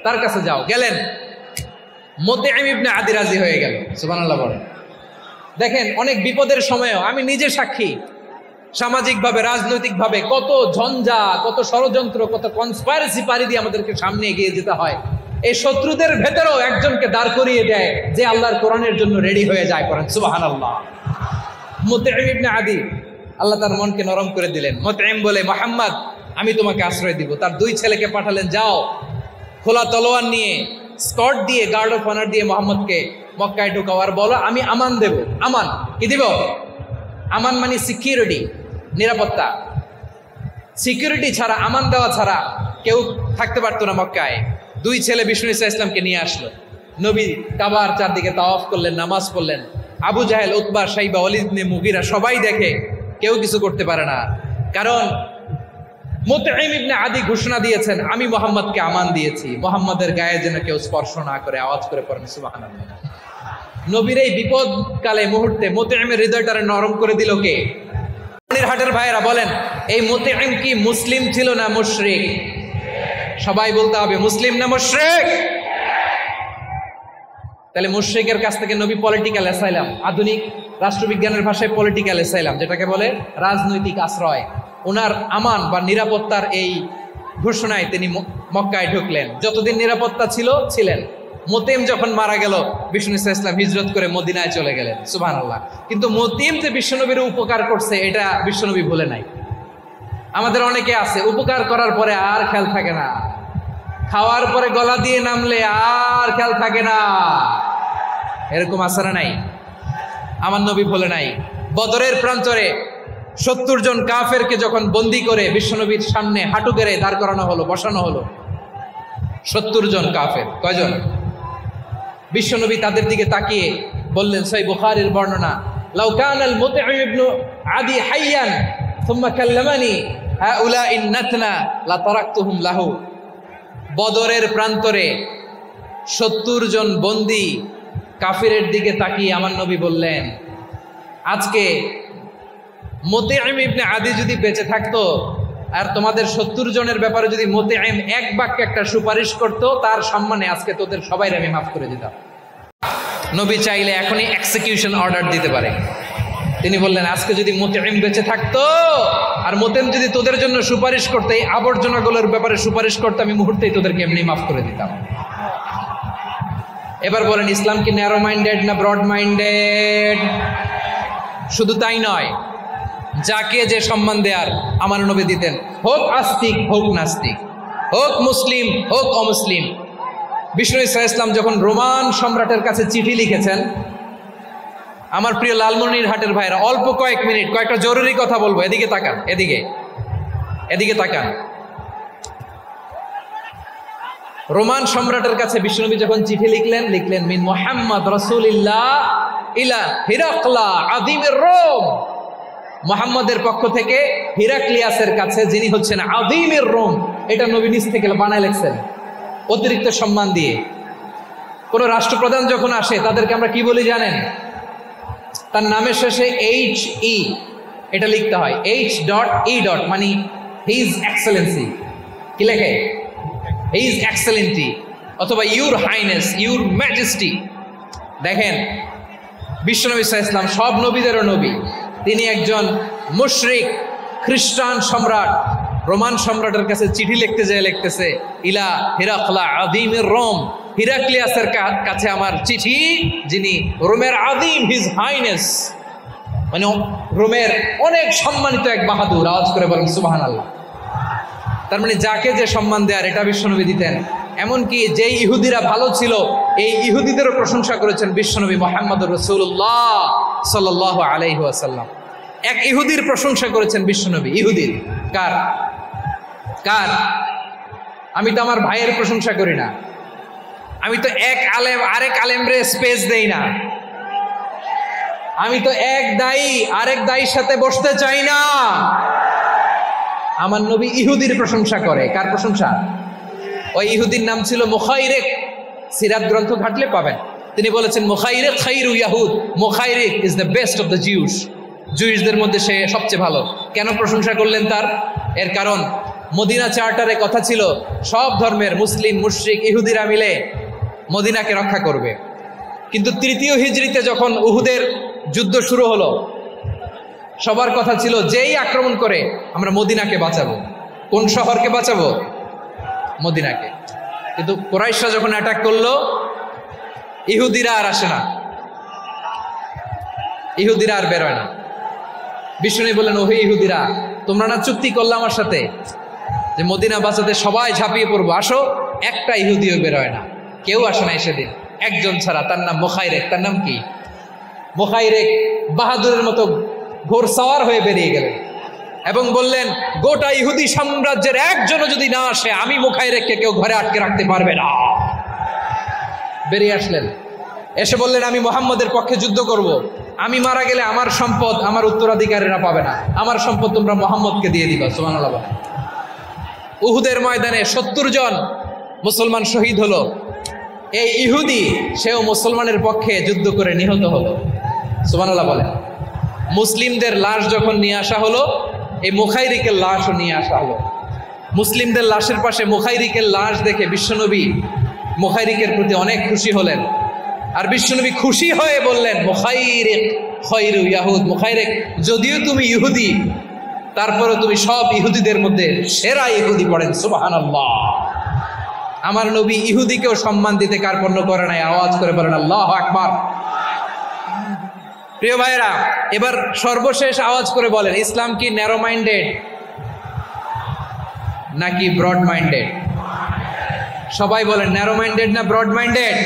তার কাছে যাও। গেলেন, মুতঈম ইবনে আদি রাজি হয়ে গেল। সুবহানাল্লাহ বলেন। দেখেন, অনেক বিপদের সময়ও আমি নিজে সাক্ষী, সামাজিকভাবে রাজনৈতিকভাবে কত ঝঞ্ঝা, কত ষড়যন্ত্র, কত কনস্পাইরেসি পাড়ি দিয়ে আমাদেরকে সামনে এগিয়ে যেতে হয়। এই শত্রুদের ভেতরেও একজনকে দাঁড় করিয়ে দেয় যে আল্লাহর কোরআনের জন্য রেডি হয়ে যায়। করেন সুবহানাল্লাহ। মুতঈম ইবনে আদি, আল্লাহ তার মনকে নরম করে দিলেন। মুতঈম বলে, মুহাম্মদ আমি তোমাকে আশ্রয় দিব। তার দুই ছেলেকে পাঠালেন, যাও খোলা তলোয়ার নিয়ে, স্কর্ট দিয়ে, গার্ড অফ অনার দিয়ে মোহাম্মদকে মক্কায় ঢুকাও, আর বলো আমি আমান দেব। আমান কি দিব? আমান মানে সিকিউরিটি, নিরাপত্তা। সিকিউরিটি ছাড়া, আমান দেওয়া ছাড়া কেউ থাকতে পারতো না মক্কায়। দুই ছেলে বিষ্ণু ইসা ইসলামকে নিয়ে আসলো। নবী কাবার চারদিকে তাওয়াফ করলেন, নামাজ পড়লেন। আবু জাহেল, উতবা, শাইবা, ওয়ালিদ ইবনে মুগীরা সবাই দেখে, কেউ কিছু করতে পারে না। কারণ মুতঈম ইবনে আদি ঘোষণা দিয়েছেন, আমি মুহাম্মদকে আমান দিয়েছি, মুহাম্মদের গায়ে যেন কেউ স্পর্শ না করে। আওয়াজ করে পড়েন সুবহানাল্লাহ। নবীর এই বিপদ কালে মুহূর্তে মুতঈমের হৃদয়টারে নরম করে দিল কে? হাটের ভাইয়েরা বলেন, এই মুতঈম কি মুসলিম ছিল না মুশরিক? সবাই বলতে হবে মুসলিম না মুশরিক? তাহলে মুশরিকের কাছ থেকে নবী পলিটিক্যাল অ্যাসাইলাম, আধুনিক রাষ্ট্রবিজ্ঞানের ভাষায় পলিটিক্যাল অ্যাসাইলাম, যেটাকে বলে রাজনৈতিক আশ্রয়, ওনার আমান বা নিরাপত্তার এই ঘোষণায় তিনি মক্কায় ঢুকলেন। যতদিন নিরাপত্তা ছিল ছিলেন। মুতঈম যখন মারা গেল, বিষ্ণু ইসা ইসলাম হিজরত করে মদিনায় চলে গেলেন। সুবহানাল্লাহ। কিন্তু মুতঈম যে বিশ্বনবীর উপকার করছে, এটা বিশ্বনবী ভুলে নাই। আমাদের অনেকে আছে, উপকার করার পরে আর খেয়াল থাকে না, খাওয়ার পরে গলা দিয়ে নামলে আর খেয়াল থাকে না। এরকম আছে না নাই? আমার নবী ভুলে নাই। বদরের প্রান্তরে 70 জন কাফেরকে যখন বন্দী করে বিশ্বনবীর সামনে হাঁটু গেড়ে দাঁড় করানো হলো, বসানো হলো, 70 জন কাফের। কয়জন? বিশ্বনবী তাদের দিকে তাকিয়ে বললেন, সহিহ বুখারীর বর্ণনা, লাউ কানাল মুতঈম ইবনে আদি হাইয়ান সুম্মা কাল্লামানি হাউলাই নাতনা লা তারাকতুহুম লাহু। বদরের প্রান্তরে 70 জন বন্দী কাফিরের দিকে তাকিয়ে আমার নবী বললেন, আজকে মুতঈম ইবনে আদি যদি বেঁচে থাকতো, আর তোমাদের 70 জনের ব্যাপারে যদি মুতাইম এক বাক্যে একটা সুপারিশ করত, তার সম্মানে আজকে তোদের সবাই আমি মাফ করে দিতাম। নবী চাইলে এখনই এক্সিকিউশন অর্ডার দিতে পারে। তিনি বললেন, আজকে যদি মুতাইম বেঁচে থাকতো আর মুতাইম যদি তোদের জন্য সুপারিশ করতে, এই আবর্জনাগুলোর ব্যাপারে সুপারিশ করতে, আমি মুহূর্তেই তোদেরকে এমনি মাফ করে দিতাম। এবার বলেন, ইসলাম কি ন্যারো মাইন্ডেড না ব্রড মাইন্ডেড? শুধু তাই নয়, যাকে যে সম্মান দেয়ার আমার নবী দিতেন, হোক আস্তিক হোক নাস্তিক, হোক মুসলিম হোক অমুসলিম। বিষ্ণু ইসলাম যখন রোমান সম্রাটের কাছে চিঠি লিখেছেন, আমার প্রিয় লালমনিরহাটের ভাইরা, অল্প কয়েক মিনিট কয়েকটা জরুরি কথা বলবো, এদিকে তাকান, এদিকে তাকান। রোমান সম্রাটের কাছে বিশ্বনবী যখন চিঠি লিখলেন মিন মুহাম্মদ রাসূলিল্লাহ ইলা হিরাকলা আযীমের রোম, মুহাম্মদের পক্ষ থেকে হিরাক্লিয়াসের কাছে, যিনি হচ্ছেন আযীমের রোম। এটা নবী নিজ থেকে বানায় লিখছেন, অতিরিক্ত সম্মান দিয়ে। কোন রাষ্ট্রপ্রধান যখন আসে তাদেরকে আমরা কি বলি জানেন? তার নামের শেষে HE এটা লিখতে হয়, H.E. মানে হিজ এক্সেলেন্সি। কি লেখে? হিজ এক্সেলেন্টি, অথবা ইউর হাইনেস, ইউর ম্যাজেস্টি। দেখেন, বিশ্বনবী সাল্লাল্লাহু আলাইহি ওয়াসাল্লাম সব নবীদেরও নবী, তিনি একজন মুশরিক খ্রিস্টান সম্রাট রোমান সম্রাটের কাছে চিঠি লিখতে যায়, লিখতেছে ইলা হিরাকলা আযীমের রোম, হিরাক্লিয়াসের কাছে আমার চিঠি, যিনি রোমের আযীম, হিজ হাইনেস, মানে রোমের অনেক সম্মানিত এক বাহাদুর। আওয়াজ করে বলেন সুবহানাল্লাহ। তার মানে যাকে যে সম্মান দেয়ার, এটা বিশ্বনবী দিতেন। এমনকি যে ইহুদিরা ভালো ছিল, এই ইহুদিদেরও প্রশংসা করেছেন বিশ্বনবী মুহাম্মদুর রাসূলুল্লাহ সাল্লাল্লাহু আলাইহি ওয়াসাল্লাম। এক ইহুদির প্রশংসা করেছেন বিশ্বনবী। ইহুদির কার? আমি তো আমার ভাইয়ের প্রশংসা করি না, আমি তো এক আলেম আরেক আলেমরে স্পেস দেই না, আমি তো এক দায়ী আরেক দায়ীর সাথে বসতে চাই না। আমার নবী ইহুদির প্রশংসা করে। কার প্রশংসা? ওই ইহুদির নাম ছিল মুখাইরিক। সিরাত গ্রন্থ ঘাটলে পাবেন। তিনি বলেছেন, মুখাইরিক খাইরু ইয়াহুদ, Mukhayriq is the best of the Jews. জুইসদের মধ্যে সে সবচেয়ে ভালো। কেন প্রশংসা করলেন তার? এর কারণ মদিনা চার্টারে কথা ছিল, সব ধর্মের মুসলিম, মুশরিক, ইহুদিরা মিলে মদিনাকে রক্ষা করবে। কিন্তু তৃতীয় হিজরিতে যখন উহুদের যুদ্ধ শুরু হলো, সবার কথা ছিল যেই আক্রমণ করে আমরা মদিনাকে বাঁচাবো। কোন শহরকে বাঁচাবো? মদিনাকে। কিন্তু কুরাইশরা যখন অ্যাটাক করলো, ইহুদিরা আর আসে না, ইহুদিরা আর বেরোয় না। বিষ্ণু বললেন, ওহে ইহুদিরা, তোমরা না চুক্তি করলে আমার সাথে যে মদিনা বাঁচাতে সবাই ঝাঁপিয়ে পড়বো, আসো। একটা ইহুদিও বেরোয় না, কেউ আসে না সেদিন, একজন ছাড়া। তার নাম মুখাইরেক। তার নাম কি? মুখাইরেক বাহাদুরের মতো ঘোড়সাওয়ার হয়ে বেরিয়ে গেলেন এবং বললেন, গোটা ইহুদি সাম্রাজ্যের একজনও যদি না আসে, আমি মুখাইরেককে কেউ ঘরে আটকে রাখতে পারবে না। বেরিয়ে আসলেন, এসে বললেন, আমি মুহাম্মদের পক্ষে যুদ্ধ করব। আমি মারা গেলে আমার সম্পদ আমার উত্তরাধিকারীরা পাবে না, আমার সম্পদ তোমরা মুহাম্মদকে দিয়ে দিবা। সুবহানাল্লাহ। উহুদের ময়দানে 70 জন মুসলমান শহীদ হলো। এই ইহুদি, সেও মুসলমানের পক্ষে যুদ্ধ করে নিহত হলো। সুবহানাল্লাহ বলেন। মুসলিমদের লাশ যখন নিয়ে আসা হলো, এই মুখাইরিকের লাশও নিয়ে আসা হলো। মুসলিমদের লাশের পাশে মুখাইরিকের লাশ দেখে বিশ্বনবী মুখাইরিকের প্রতি অনেক খুশি হলেন। আর বিশ্বনবী খুশি হয়ে বললেন, মুখাইরিক খায়রু ইয়াহুদ, মুখাইরিক যদিও তুমি ইহুদি, তারপরে তুমি সব ইহুদিদের মধ্যে সেরা ইহুদি। পড়েন সুবহানাল্লাহ। আমার নবী ইহুদিকেও সম্মান দিতে কার্পণ্য করে নাই। আওয়াজ করে বলেন আল্লাহু আকবার। প্রিয় ভাইরা, এবার সর্বশেষ আওয়াজ করে বলেন, ইসলাম কি ন্যারো মাইন্ডেড নাকি ব্রড মাইন্ডেড? সবাই বলেন, ন্যারো মাইন্ডেড না ব্রড মাইন্ডেড?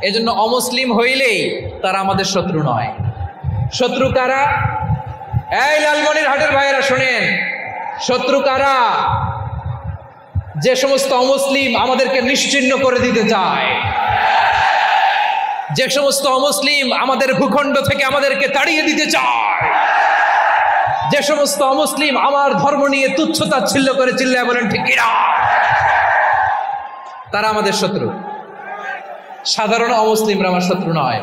এজন্য অমুসলিম হইলেই তারা আমাদের শত্রু নয়। শত্রু কারা? এই লালমনিরহাটের ভাইয়েরা শোনেন, শত্রু কারা? যে সমস্ত অমুসলিম আমাদেরকে নিশ্চিহ্ন করে দিতে চায়, যে সমস্ত অমুসলিম আমাদের ভূখণ্ড থেকে আমাদেরকে তাড়িয়ে দিতে চায়, যে সমস্ত অমুসলিম আমার ধর্ম নিয়ে তুচ্ছ-তাচ্ছিল্য করে চিল্লায় বলেন ঠিক কিনা, তারা আমাদের শত্রু। সাধারণ অমুসলিমরা আমার শত্রু নয়।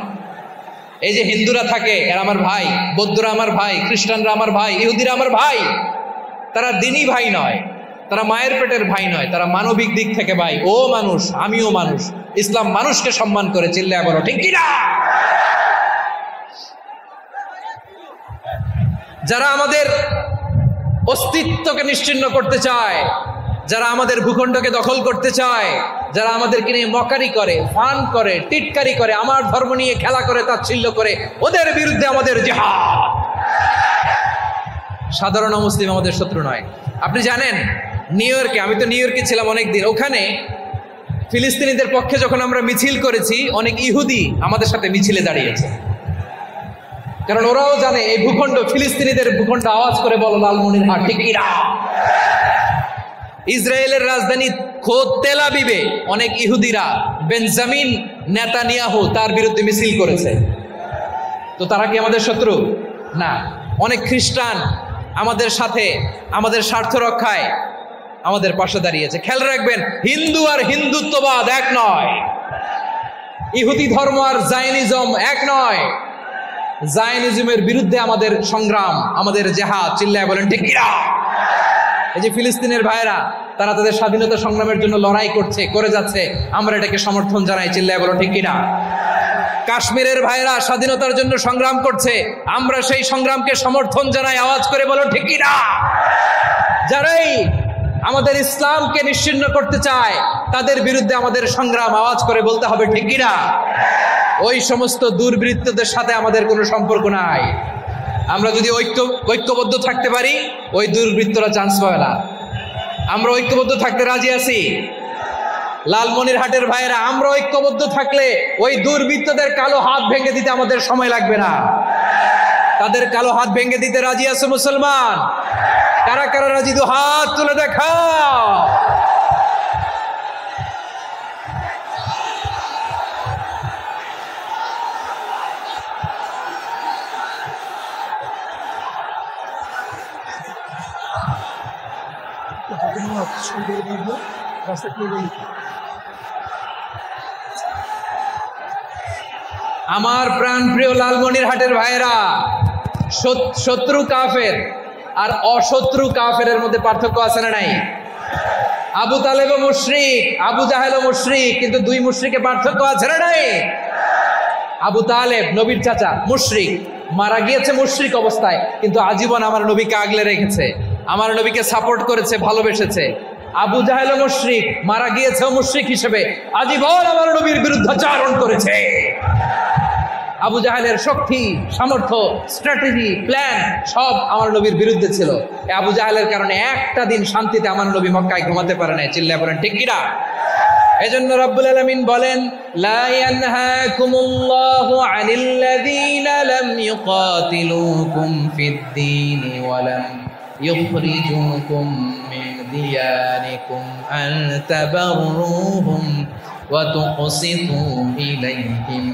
এই যে হিন্দুরা থাকে, এরা আমার ভাই, বৌদ্ধরা আমার ভাই, খ্রিস্টানরা আমার ভাই, ইহুদিরা আমার ভাই। তারা দিনী ভাই নয়, তারা মায়ের পেটের ভাই নয়, তারা মানবিক দিক থেকে ভাই। ও মানুষ, আমিও মানুষ, ইসলাম মানুষকে সম্মান করে, চিল্লায় বলো ঠিক কি না? যারা আমাদের অস্তিত্বকে নিশ্চিহ্ন করতে চায়, যারা আমাদের ভূখণ্ডকে দখল করতে চায়, যারা আমাদেরকে নিয়ে মকারি করে, ফান করে, টিটকারি করে, আমার ধর্ম নিয়ে খেলা করে, তাচ্ছিল্য করে, ওদের বিরুদ্ধে আমাদের জিহাদ। সাধারণ মুসলিম আমাদের শত্রু নয়। আপনি জানেন নিউ ইয়র্কে, আমি তো নিউ ইয়র্কে ছিলাম অনেকদিন, ওখানে ফিলিস্তিনিদের পক্ষে যখন আমরা মিছিল করেছি, অনেক ইহুদি আমাদের সাথে মিছিলে দাঁড়িয়েছে। কারণ ওরাও জানে এই ভূখণ্ড ফিলিস্তিনিদের ভূখণ্ড। আওয়াজ করে বলো লালমনিরহাট ঠিক কি না? ইসরায়েলের রাজধানী খোদ তেল আবিবে অনেক ইহুদিরা বেঞ্জামিন নেতানিয়াহু তার বিরুদ্ধে মিছিল করেছে। তো তারা কি আমাদের শত্রু? না। অনেক খ্রিস্টান আমাদের সাথে আমাদের স্বার্থ রক্ষায় আমাদের পাশে দাঁড়িয়েছে। খেয়াল রাখবেন, হিন্দু আর হিন্দুত্ববাদ এক নয়, ইহুদি ধর্ম আর জায়নিজম এক নয়। জায়নিজমের বিরুদ্ধে আমাদের সংগ্রাম, আমাদের জেহাদ, চিল্লায় বলেন ঠিক কি না? এই যে ফিলিস্তিনের ভাইরা, তারা তাদের স্বাধীনতা সংগ্রামের জন্য লড়াই করছে, করে যাচ্ছে, আমরা এটাকে সমর্থন জানাই, চিল্লায় বলো ঠিক কি না? কাশ্মীরের ভাইরা স্বাধীনতার জন্য সংগ্রাম করছে, আমরা সেই সংগ্রামকে সমর্থন জানাই, আওয়াজ করে বলো ঠিক কি না? যারাই আমাদের ইসলামকে নিশ্চিহ্ন করতে চায়, তাদের বিরুদ্ধে আমাদের সংগ্রাম, আওয়াজ করে বলতে হবে ঠিক কি না? ওই সমস্ত দুর্বৃত্তদের সাথে আমাদের কোনো সম্পর্ক নাই। আমরা যদি ঐক্যবদ্ধ থাকতে পারি, ওই দুর্বৃত্তরা চান্স পাবে না। আমরা ঐক্যবদ্ধ থাকতে রাজি আছি। লালমনিরহাটের ভাইয়েরা, আমরা ঐক্যবদ্ধ থাকলে ওই দুর্বৃত্তদের কালো হাত ভেঙে দিতে আমাদের সময় লাগবে না। তাদের কালো হাত ভেঙে দিতে রাজি আছে মুসলমান? কারা কারা রাজি? দু হাত তুলে দেখাও। আমার প্রাণ প্রিয় লালমনিরহাটের ভাইয়েরা, শত্রু কাফের আর অশত্রু কাফেরের মধ্যে পার্থক্য আছে না নাই? আবু তালেবও মুশরিক, আবু জাহেলও মুশরিক, কিন্তু দুই মুশরিকে পার্থক্য আছে না নাই? আবু তালেব নবীর চাচা, মুশরিক, মারা গিয়েছে মুশরিক অবস্থায়, কিন্তু আজীবন আমার নবীকে আগলে রেখেছে, আমার নবীকে সাপোর্ট করেছে, ভালোবেসেছে। আবু জাহেলও মুশরিক, মারা গিয়েছেও মুশরিক হিসেবে, আজীবন আমার নবীর বিরুদ্ধাচরণ করেছে। আবু জাহেলের শক্তি, সামর্থ্য, স্ট্র্যাটেজি, প্ল্যান সব আমার নবীর বিরুদ্ধে ছিল। আবু জাহেলের কারণে একটা দিন শান্তিতে আমার নবী মক্কায় ঘুমাতে পারে নাই, চিল্লায় বলেন ঠিক কিনা? এজন্য রব্বুল আলামিন বলেন, লা ইয়ানহাকুমুল্লাহু আনিল্লাযীনা লাম ইউকাতিলুকুম ফিদ-দীন ওয়া লাম ইখরিজুকুম মিন দিয়ারিকুম আন তাবাররুহুম ওয়া তুকসিতু ইলাইহিম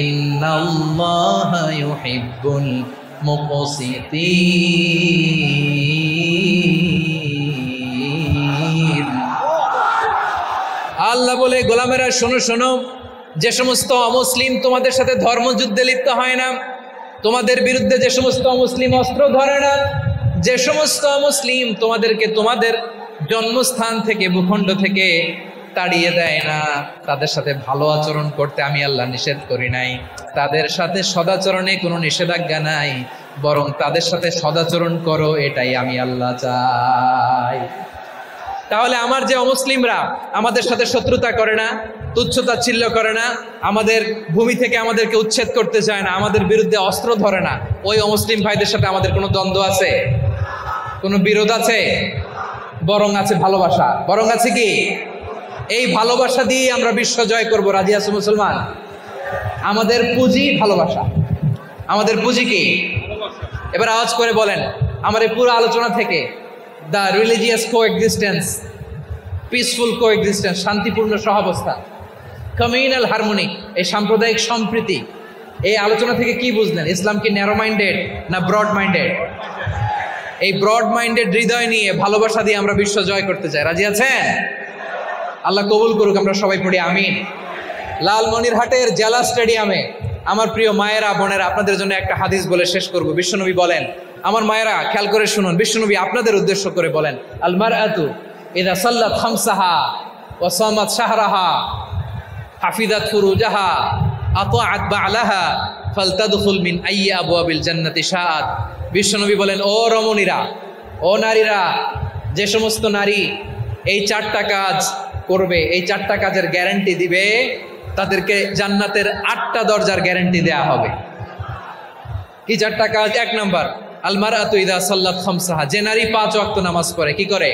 ইন্নাল্লাহা ইউহিব্বুল মুকসিতিন। আল্লাহ বলে, গোলামেরা শোনো শোনো, যে সমস্ত অমুসলিম তোমাদের সাথে ধর্মযুদ্ধে লিপ্ত হয় না, তোমাদের বিরুদ্ধে যে সমস্ত অমুসলিম অস্ত্র ধরে না, যে সমস্ত অমুসলিম তোমাদেরকে তোমাদের জন্মস্থান থেকে, ভূখণ্ড থেকে তাড়িয়ে দেয় না, তাদের সাথে ভালো আচরণ করতে আমি আল্লাহ নিষেধ করি নাই। তাদের সাথে সদাচরণে কোনো নিষেধাজ্ঞা নাই, বরং তাদের সাথে সদাচরণ করো, এটাই আমি আল্লাহ চাই। তাহলে আমার যে অমুসলিমরা আমাদের সাথে শত্রুতা করে না, তুচ্ছতাচ্ছিল্য করে না, আমাদের ভূমি থেকে আমাদেরকে উচ্ছেদ করতে চায় না, আমাদের বিরুদ্ধে অস্ত্র ধরে না, ওই অমুসলিম ভাইদের সাথে আমাদের কোনো দ্বন্দ্ব আছে? কোনো বিরোধ আছে? বরং আছে ভালোবাসা। বরং আছে কি? এই ভালোবাসা দিয়ে আমরা বিশ্ব জয় করবো। রাজি আছো মুসলমান? আমাদের পুঁজি ভালোবাসা। আমাদের পুঁজি কি? এবার আওয়াজ করে বলেন, আমার এই পুরো আলোচনা থেকে the religious coexistence, peaceful coexistence, শান্তিপূর্ণ সহাবস্থান, কমিউনাল হারমোনি, এই সাম্প্রদায়িক সম্প্রীতি, এই আলোচনা থেকে কি বুঝলেন? ইসলাম কি ন্যারো মাইন্ডেড না ব্রড মাইন্ডেড? এই ব্রড মাইন্ডেড হৃদয় নিয়ে, ভালোবাসা দিয়ে আমরা বিশ্ব জয় করতে চাই। রাজি আছেন? আল্লাহ কবুল করুক, আমরা সবাই পড়ি আমিন। লালমনিরহাটের জেলা স্টেডিয়ামে আমার প্রিয় মায়েরা, বোনেরা, আপনাদের জন্য একটা হাদিস বলে শেষ করব। বিশ্বনবী বলেন, আমার মায়েরা খেয়াল করে শুনুন, বিশ্বনবী আপনাদের উদ্দেশ্য করে বলেন, আল মারআতু ইযা সাল্লাত খামসাহা ওয়া সামাত শাহরাহা হাফিজাত ফুরুজাহা আতাআত বা'লাহা ফালতাদখুল মিন আইয়ি আবওয়াবিল জান্নাতি শাআত। বিশ্বনবী বলেন, ও রমণীরা, ও নারীরা, যে সমস্ত নারী এই 4টা কাজ করবে, এই 4টা কাজের গ্যারান্টি দিবে, তাদেরকে জান্নাতের 8টা দরজার গ্যারান্টি দেয়া হবে। কি 4টা কাজ? 1 নাম্বার, আল মারআতু ইযা সাল্লাত খামসাহা, যে নারী 5 ওয়াক্ত নামাজ পড়ে। কি করে?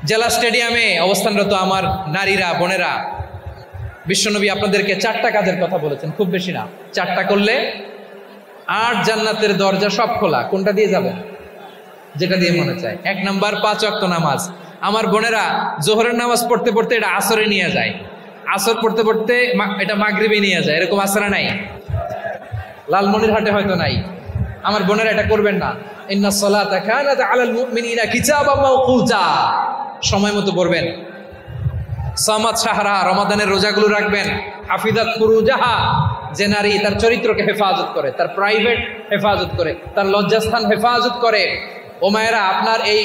জেলা স্টেডিয়ামে অবস্থানরত আমার নারীরা, বোনেরা, বিশ্বনবী আপনাদেরকে 4টা কাজের কথা বলেছেন, খুব বেশি না। 4টা করলে 8 জান্নাতের দরজা সব খোলা। কোনটা দিয়ে যাবেন? যেটা দিয়ে মনে চায়। 1 নাম্বার 5 ওয়াক্ত নামাজ। আমার বোনেরা জোহরের নামাজ পড়তে পড়তে এটা আসরে নিয়ে যায়, আসর পড়তে পড়তে এটা মাগরিবে নিয়ে যায়। এরকম আসরা নাই? লালমনিরহাটে হয়তো নাই। আমার বোনেরা এটা করবেন না। ইন্নাস সালাতা কানাত আলাল মুমিনিনা কিতাবাম মাওকুতা, সময় মতো পড়বেন। সামাত শাহরা, রমাদানের রোজাগুলো রাখবেন। হাফিজাত ফুরুজাহা, যে নারী তার চরিত্রকে হেফাজত করে, তার প্রাইভেট হেফাজত করে, তার লজ্জাস্থান হেফাজত করে। ও মায়েরা, আপনার এই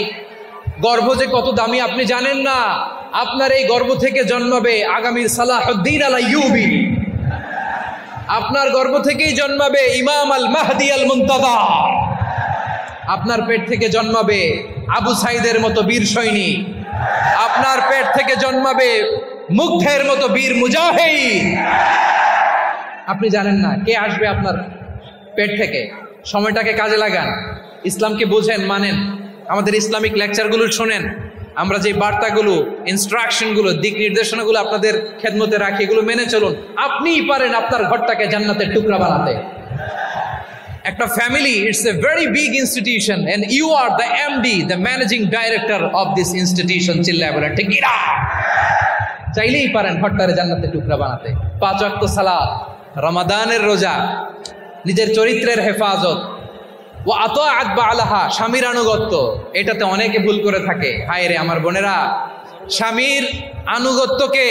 গর্ভ যে কত দামি আপনি জানেন না। আপনার এই গর্ভ থেকে জন্মাবে আগামীর সালাহুদ্দিন আল আইয়ুবী। আপনার গর্ভ থেকেই জন্মাবে ইমাম আল মাহদি আল মুনতাদা। আপনার পেট থেকে জন্মাবে আবু সাইদের মতো বীর সৈনিক। আপনার পেট থেকে জন্মাবে মুগ্ধের মতো বীর মুজাহিদ। আপনি জানেন না কে আসবে আপনার পেট থেকে। সময়টাকে কাজে লাগান, ইসলামকে বুঝেন, মানেন, আমাদের ইসলামিক লেকচারগুলো শোনেন। আমরা যে বার্তাগুলো, ইনস্ট্রাকশনগুলো, দিক নির্দেশনাগুলো আপনাদের খেদমতে রাখি, এগুলো মেনে চলুন। আপনিই পারেন আপনার ঘরটাকে জান্নাতের টুকরা বানাতে। একটা family, it's a very big institution and you are the MD, the managing director of this institution. চিল্লায় বলেন ঠিক কিনা? চাইলেই পারেন ঘরটারে জান্নাতের টুকরা বানাতে। 5 ওয়াক্ত সালাত, রমাদানের রোজা, নিজের চরিত্রের হেফাজত, ও আতাআত বা'লাহা, স্বামীর আনুগত্য। এটাতে অনেকে ভুল করে থাকে। হায় রে আমার বোনেরা, স্বামীর আনুগত্যকে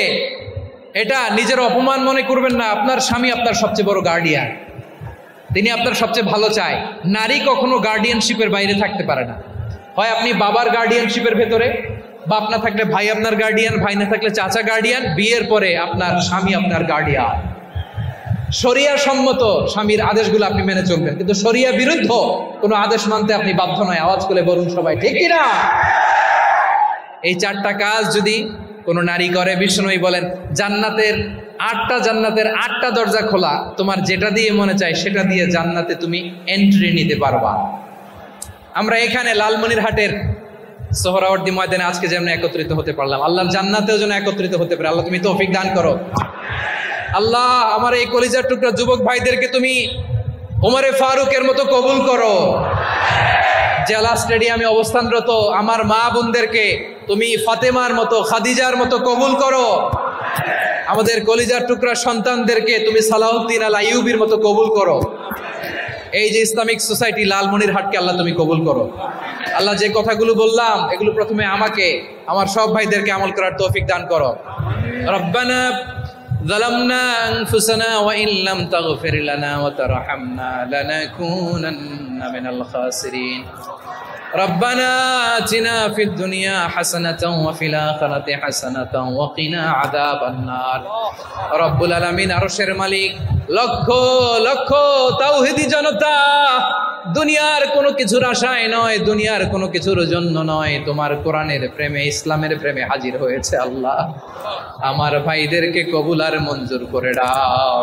এটা নিজের অপমান মনে করবেন না। আপনার স্বামী আপনার সবচেয়ে বড় গার্ডিয়ান, তিনি আপনার সবচেয়ে ভালো চায়। নারী কখনো গার্ডিয়ানশিপের বাইরে থাকতে পারে না। হয় আপনি বাবার গার্ডিয়ানশিপের ভেতরে, বাপ না থাকলে ভাই আপনার গার্ডিয়ান, ভাই না থাকলে চাচা গার্ডিয়ান, বিয়ের পরে আপনার স্বামী আপনার গার্ডিয়ান। শরিয়া সম্মত স্বামীর আদেশগুলো আপনি মেনে চলবেন, কিন্তু শরিয়া বিরুদ্ধ কোনো আদেশ মানতে আপনি বাধ্য নয়। আওয়াজ করে বলুন সবাই ঠিক কিনা? এই 4টা কাজ যদি কোনো নারী করে, বিষ্ণুই বলেন জান্নাতের 8টা দরজা খোলা। তোমার যেটা দিয়ে মনে চায় সেটা দিয়ে জান্নাতে তুমি এন্ট্রি নিতে পারবা। আমরা এখানে লালমনিরহাটের সোহরাওয়ার্দী ময়দানে আজকে যেমন একত্রিত হতে পারলাম, আল্লাহর জান্নাতেও যেন একত্রিত হতে পারে। আল্লাহ তুমি তৌফিক দান করো। আল্লাহ আমার এই কলিজার টুকরা যুবক ভাইদেরকে তুমি ওমরে ফারুকের মতো কবুল করো। জেলা স্টেডিয়ামে অবস্থানরত আমার মা বোনদেরকে তুমি ফাতেমার মতো, খাদিজার মতো কবুল করো। আমাদের কলিজার টুকরা সন্তানদেরকে তুমি সালাহুদ্দিন আল আইয়ুবীর মতো কবুল করো। এই যে ইসলামিক সোসাইটি লালমনিরহাটকে আল্লাহ তুমি কবুল করো। আল্লাহ যে কথাগুলো বললাম এগুলো প্রথমে আমাকে, আমার সব ভাইদেরকে আমল করার তৌফিক দান করো। রব্বানা ظلمنا أنفسنا وإن لم تغفر لنا وترحمنا لنكونن من الخاسرين ربنا آتنا في الدنيا حسنة وفي الآخرة حسنة وقنا عذاب النار رب العالمين আরশের মালিক, লক্ষ লক্ষ তাওহীদি জনতা দুনিয়ার কোনো কিছুর আশায় নয়, দুনিয়ার কোনো কিছুর জন্য নয়, তোমার কোরআনের প্রেমে, ইসলামের প্রেমে হাজির হয়েছে। আল্লাহ আমার ভাইদেরকে কবুল আর মঞ্জুর করে দাও।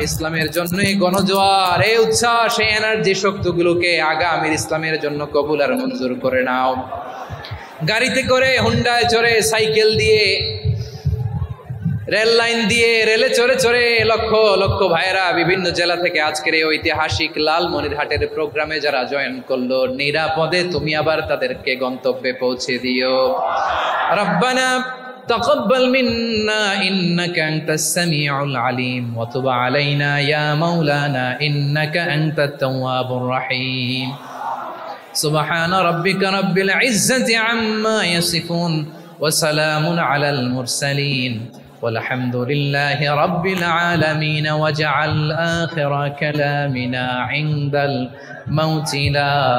ইসলামের জন্যই গণজোয়ার, এই উচ্ছ্বাস, এই এনার্জি শক্তিগুলোকে আগামীর ইসলামের জন্য কবুল আর মঞ্জুর করে নাও। গাড়িতে করে, হুন্ডায় চড়ে, সাইকেল দিয়ে, রেল লাইন দিয়ে, রেলে চড়ে চড়ে লক্ষ লক্ষ ভাইরা বিভিন্ন জেলা থেকে আজকের এই ঐতিহাসিক লালমনিরহাটের প্রোগ্রামে যারা জয়েন করলো, নিরাপদে তুমি আবার তাদেরকে গন্তব্যে পৌঁছে দিও। রব্বানা তাকাব্বাল মিন্না ইন্নাকা আনতাস সামিউল আলিম ওয়া তুব আলাইনা ইয়া মাওলানা ইন্নাকা আনতাত তাওয়াবুর রহিম। সুবহান রাব্বিকা রাব্বিল ইজ্জাতি আম্মা ইয়াসিফুন ওয়া সালামুন আলাল মুরসালিন والحمد لله رب العالمين واجعل آخر كلامنا عند الموت لا